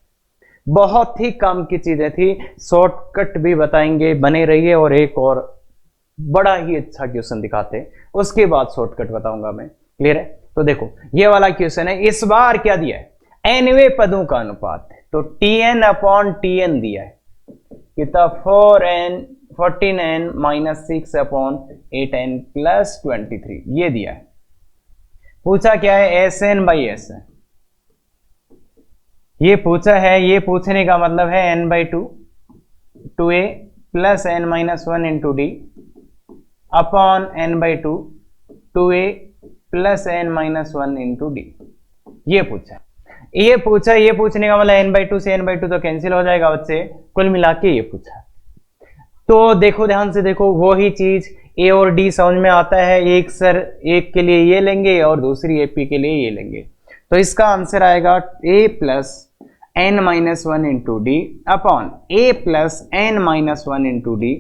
बहुत ही काम की चीजें थी। शॉर्टकट भी बताएंगे, बने रहिए। और एक और बड़ा ही अच्छा क्वेश्चन दिखाते, उसके बाद शॉर्टकट बताऊंगा मैं, क्लियर है? तो देखो ये वाला क्वेश्चन है, इस बार क्या दिया है, nवें पदों का अनुपात, तो tn अपॉन tn दिया है कितना 14n-6 अपॉन 8n प्लस 23, ये दिया है। पूछा क्या है, Sn बाई Sn, ये पूछा है। ये पूछने का मतलब है n/2 2a plus n-1 into d upon n/2 2a plus n-1 into D, ये पूछा। ये पूछा, ये पूछने का मतलब n/2 से n/2 तो कैंसिल हो जाएगा बच्चे, कुल मिला के ये पूछा। तो देखो ध्यान से देखो, वो ही चीज a और d समझ में आता है। एक सर एक के लिए ये लेंगे और दूसरी AP के लिए ये लेंगे, तो इसका आंसर आएगा a plus n-1 into d upon a plus n-1 into d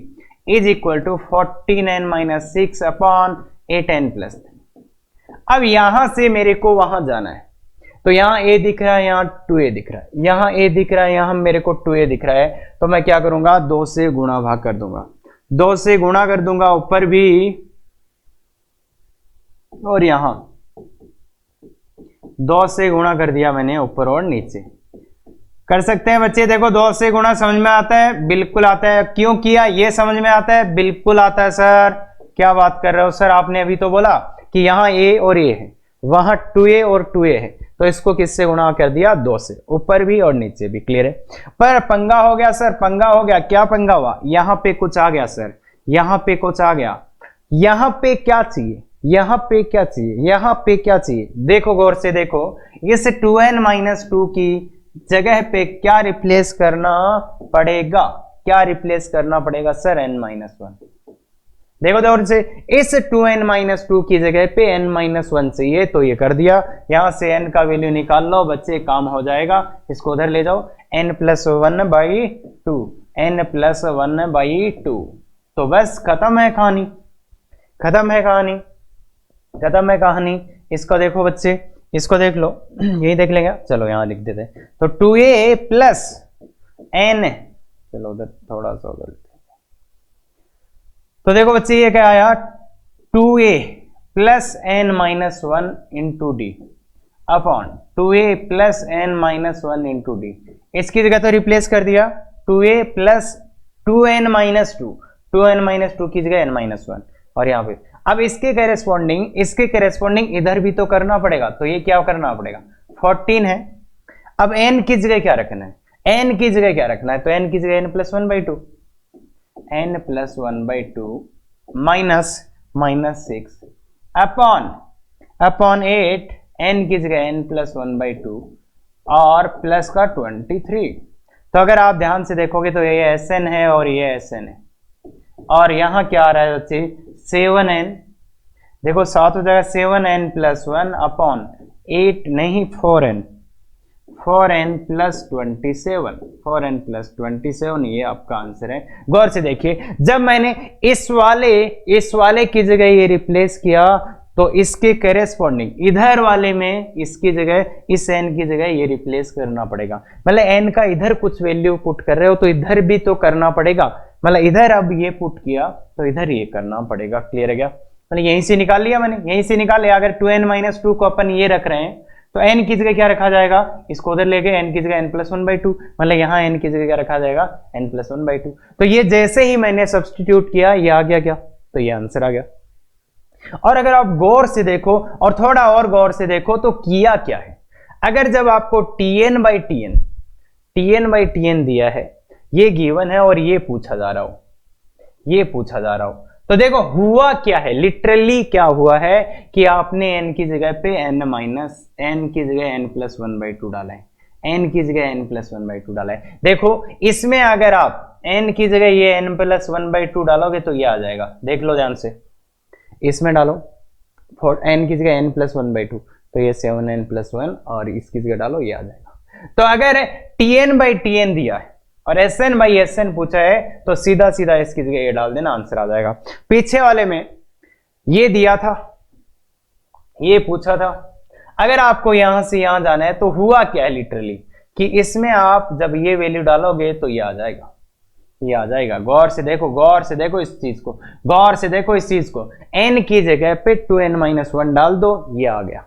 is equal to 14n-6 upon 8n plus. अब यहां से मेरे को वहां जाना है, तो यहाँ a दिख रहा है, यहाँ 2a दिख रहा है, यहाँ a दिख रहा है, यहाँ मेरे को 2a दिख रहा है। तो मैं क्या करूंगा, 2 से गुणा भाग कर दूंगा, 2 से गुणा कर दूंगा ऊपर भी और यहाँ 2 से गुणा कर दिया मैंने ऊपर और नीचे। कर सकते हैं बच्चे, देखो 2 से गुणा समझ में आता है, बिल्कुल आता है। क्यों किया, ये समझ में आता है, बिल्कुल आता है। सर क्या बात कर रहे हो सर, आपने अभी तो बोला कि यहाँ a और a है, वहां 2a और 2a है, तो इसको किससे गुणा कर दिया, 2 से, ऊपर भी और नीचे भी, क्लियर है? पर पंगा हो गया सर, पंगा हो गया। क्या पंगा हुआ, यहाँ पे कुछ आ गया सर, यहाँ पे कुछ आ गया। यहाँ पे क्या चाहिए, यहाँ पे क्या चाहिए, यहाँ पे क्या चाहिए, देखो गौर से देखो, इस 2n-2 की जगह पे क्या रिप्लेस करना पड़ेगा, क्या रिप्लेस करना पड़ेगा सर, n-1। देखो ध्यान से, इस 2n-2 की जगह पे n-1 चाहिए, तो ये कर दिया। यहां से n का वैल्यू निकाल लो बच्चे, काम हो जाएगा। इसको उधर ले जाओ, n+1/2, n+1/2, तो बस खत्म है कहानी, खत्म है कहानी, खत्म है कहानी। इसको देखो बच्चे, इसको देख लो, यही देख लेंगे, चलो यहां लिख देते हैं। तो 2a प्लस n, चलो उधर थोड़ा सा उधर, तो देखो बच्चे ये क्या आया, 2a plus n-1 into d upon 2a plus n-1 into D, इसकी जगह तो रिप्लेस कर दिया 2a प्लस 2n-2, 2n-2 की जगह n-1, और यहाँ पे अब इसके करेस्पॉन्डिंग इधर भी तो करना पड़ेगा, तो ये क्या करना पड़ेगा, 14 है। अब n की जगह क्या रखना है, n की जगह क्या रखना है, तो n की जगह n+1/2, n+1/2 -6 अपॉन 8, n की जगह n+1/2 और प्लस का 23। तो अगर आप ध्यान से देखोगे तो ये Sn है और ये Sn है, और यहाँ क्या आ रहा है बच्चे, 7n, देखो 7 हो जाएगा 7n+1 अपॉन 8 नहीं 4n, 4n plus 27, 4n plus 27, ये आपका आंसर है। गौर से देखिए, जब मैंने इस वाले की जगह ये रिप्लेस किया, तो इसके करेस्पॉन्डिंग इधर वाले में इसकी जगह, इस n की जगह ये रिप्लेस करना पड़ेगा। मतलब n का इधर कुछ वैल्यू पुट कर रहे हो तो इधर भी तो करना पड़ेगा, मतलब इधर अब ये पुट किया तो इधर ये करना पड़ेगा, क्लियर है क्या? मतलब यहीं से निकाल लिया मैंने, यहीं से निकाल लिया। अगर 2n-2 को अपन ये रख रहे हैं तो n की जगह क्या रखा जाएगा, इसको उधर लेके n की जगह n+1/2, मतलब यहाँ n की जगह क्या रखा जाएगा, n+1/2। तो ये जैसे ही मैंने सब्स्टिट्यूट किया, ये आ गया क्या, तो ये आंसर आ गया। और अगर आप गौर से देखो और थोड़ा और गौर से देखो तो किया क्या है, अगर जब आपको tn/tn दिया है, ये गिवन है और ये पूछा जा रहा हो, ये पूछा जा रहा हो, तो देखो हुआ क्या है, लिटरली क्या हुआ है कि आपने n की जगह पे n की जगह n+1/2 डाला है, n की जगह n+1/2 डाला है। देखो इसमें अगर आप n की जगह ये n+1/2 डालोगे तो ये आ जाएगा, देख लो ध्यान से, इसमें डालो n की जगह n+1/2 तो ये 7n+1 और इसकी जगह डालो ये आ जाएगा। तो अगर tn/tn दिया है और Sn/Sn पूछा है तो सीधा सीधा इसकी जगह ये डाल देना, आंसर आ जाएगा। पीछे वाले में ये दिया था, ये पूछा था, अगर आपको यहां से यहां जाना है तो हुआ क्या है लिटरली कि इसमें आप जब ये वैल्यू डालोगे तो ये आ जाएगा, ये आ जाएगा। गौर से देखो, गौर से देखो इस चीज को, गौर से देखो इस चीज को, n की जगह पे 2n-1 डाल दो, ये आ गया।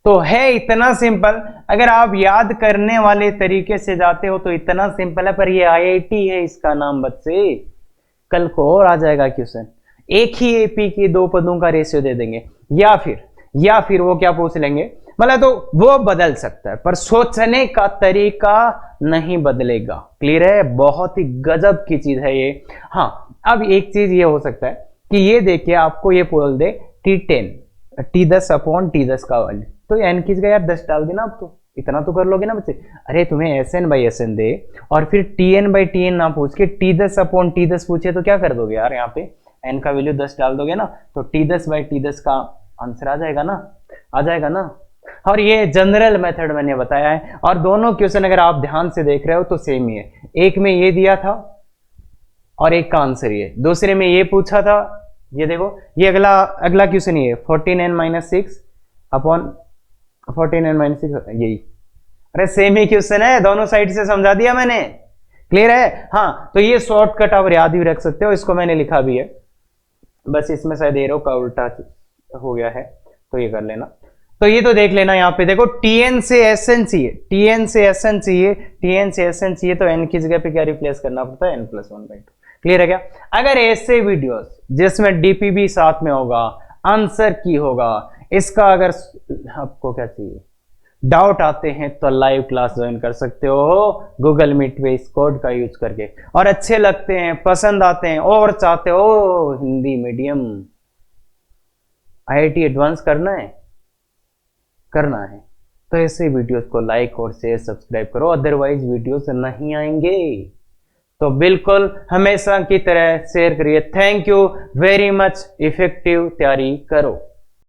तो है इतना सिंपल। अगर आप याद करने वाले तरीके से जाते हो तो इतना सिंपल है, पर ये आईआईटी है इसका नाम बच्चे, कल को और आ जाएगा क्वेश्चन, एक ही एपी के दो पदों का रेशियो दे देंगे, या फिर वो क्या पूछ लेंगे, मतलब तो वो बदल सकता है पर सोचने का तरीका नहीं बदलेगा। क्लियर है, बहुत ही गजब की चीज है ये। हाँ, अब एक चीज ये हो सकता है कि ये देखिए आपको ये बोल दे T10 का वैल्यू, तो n की जगह यार 10 डाल देना, आप तो इतना तो कर लोगे ना बच्चे। अरे तुम्हें Sn/Sn दे और फिर Tn/Tn ना पूछ के T10 पूछे तो क्या कर दोगे यार, यहाँ पे n का वैल्यू 10 डाल दोगे ना, तो T10/T10 का आंसर आ जाएगा ना, आ जाएगा ना। और ये जनरल मेथड मैंने बताया है, और दोनों क्वेश्चन अगर आप ध्यान से देख रहे हो तो सेम ही है। एक में ये दिया था और एक का आंसर ये, दूसरे में ये पूछा था, ये देखो ये अगला क्वेश्चन ये 14n-6 अपॉन 14n-6 यही, अरे सेम ही क्वेश्चन है, दोनों साइड से समझा दिया मैंने। क्लियर है। हाँ, तो ये शॉर्टकट आप याद भी रख सकते हो, इसको मैंने लिखा भी है, बस इसमें शायद एरो का उल्टा हो गया है तो ये कर लेना। तो ये तो देख लेना, यहाँ पे देखो Tn से Sn चाहिए, Tn से Sn चाहिए, Tn से Sn चाहिए, तो n की जगह पे क्या रिप्लेस करना पड़ता है, n+1/2। क्लियर है क्या। अगर ऐसे वीडियोस जिसमें डीपीबी साथ में होगा, आंसर की होगा, इसका अगर आपको क्या चाहिए डाउट आते हैं तो लाइव क्लास ज्वाइन कर सकते हो गूगल मीट पे इस कोड का यूज करके, और अच्छे लगते हैं, पसंद आते हैं और चाहते हो हिंदी मीडियम आईआईटी एडवांस करना है तो ऐसे वीडियोस को लाइक और शेयर सब्सक्राइब करो, अदरवाइज वीडियोस नहीं आएंगे। तो बिल्कुल हमेशा की तरह शेयर करिए। Thank you very much, effective तैयारी करो।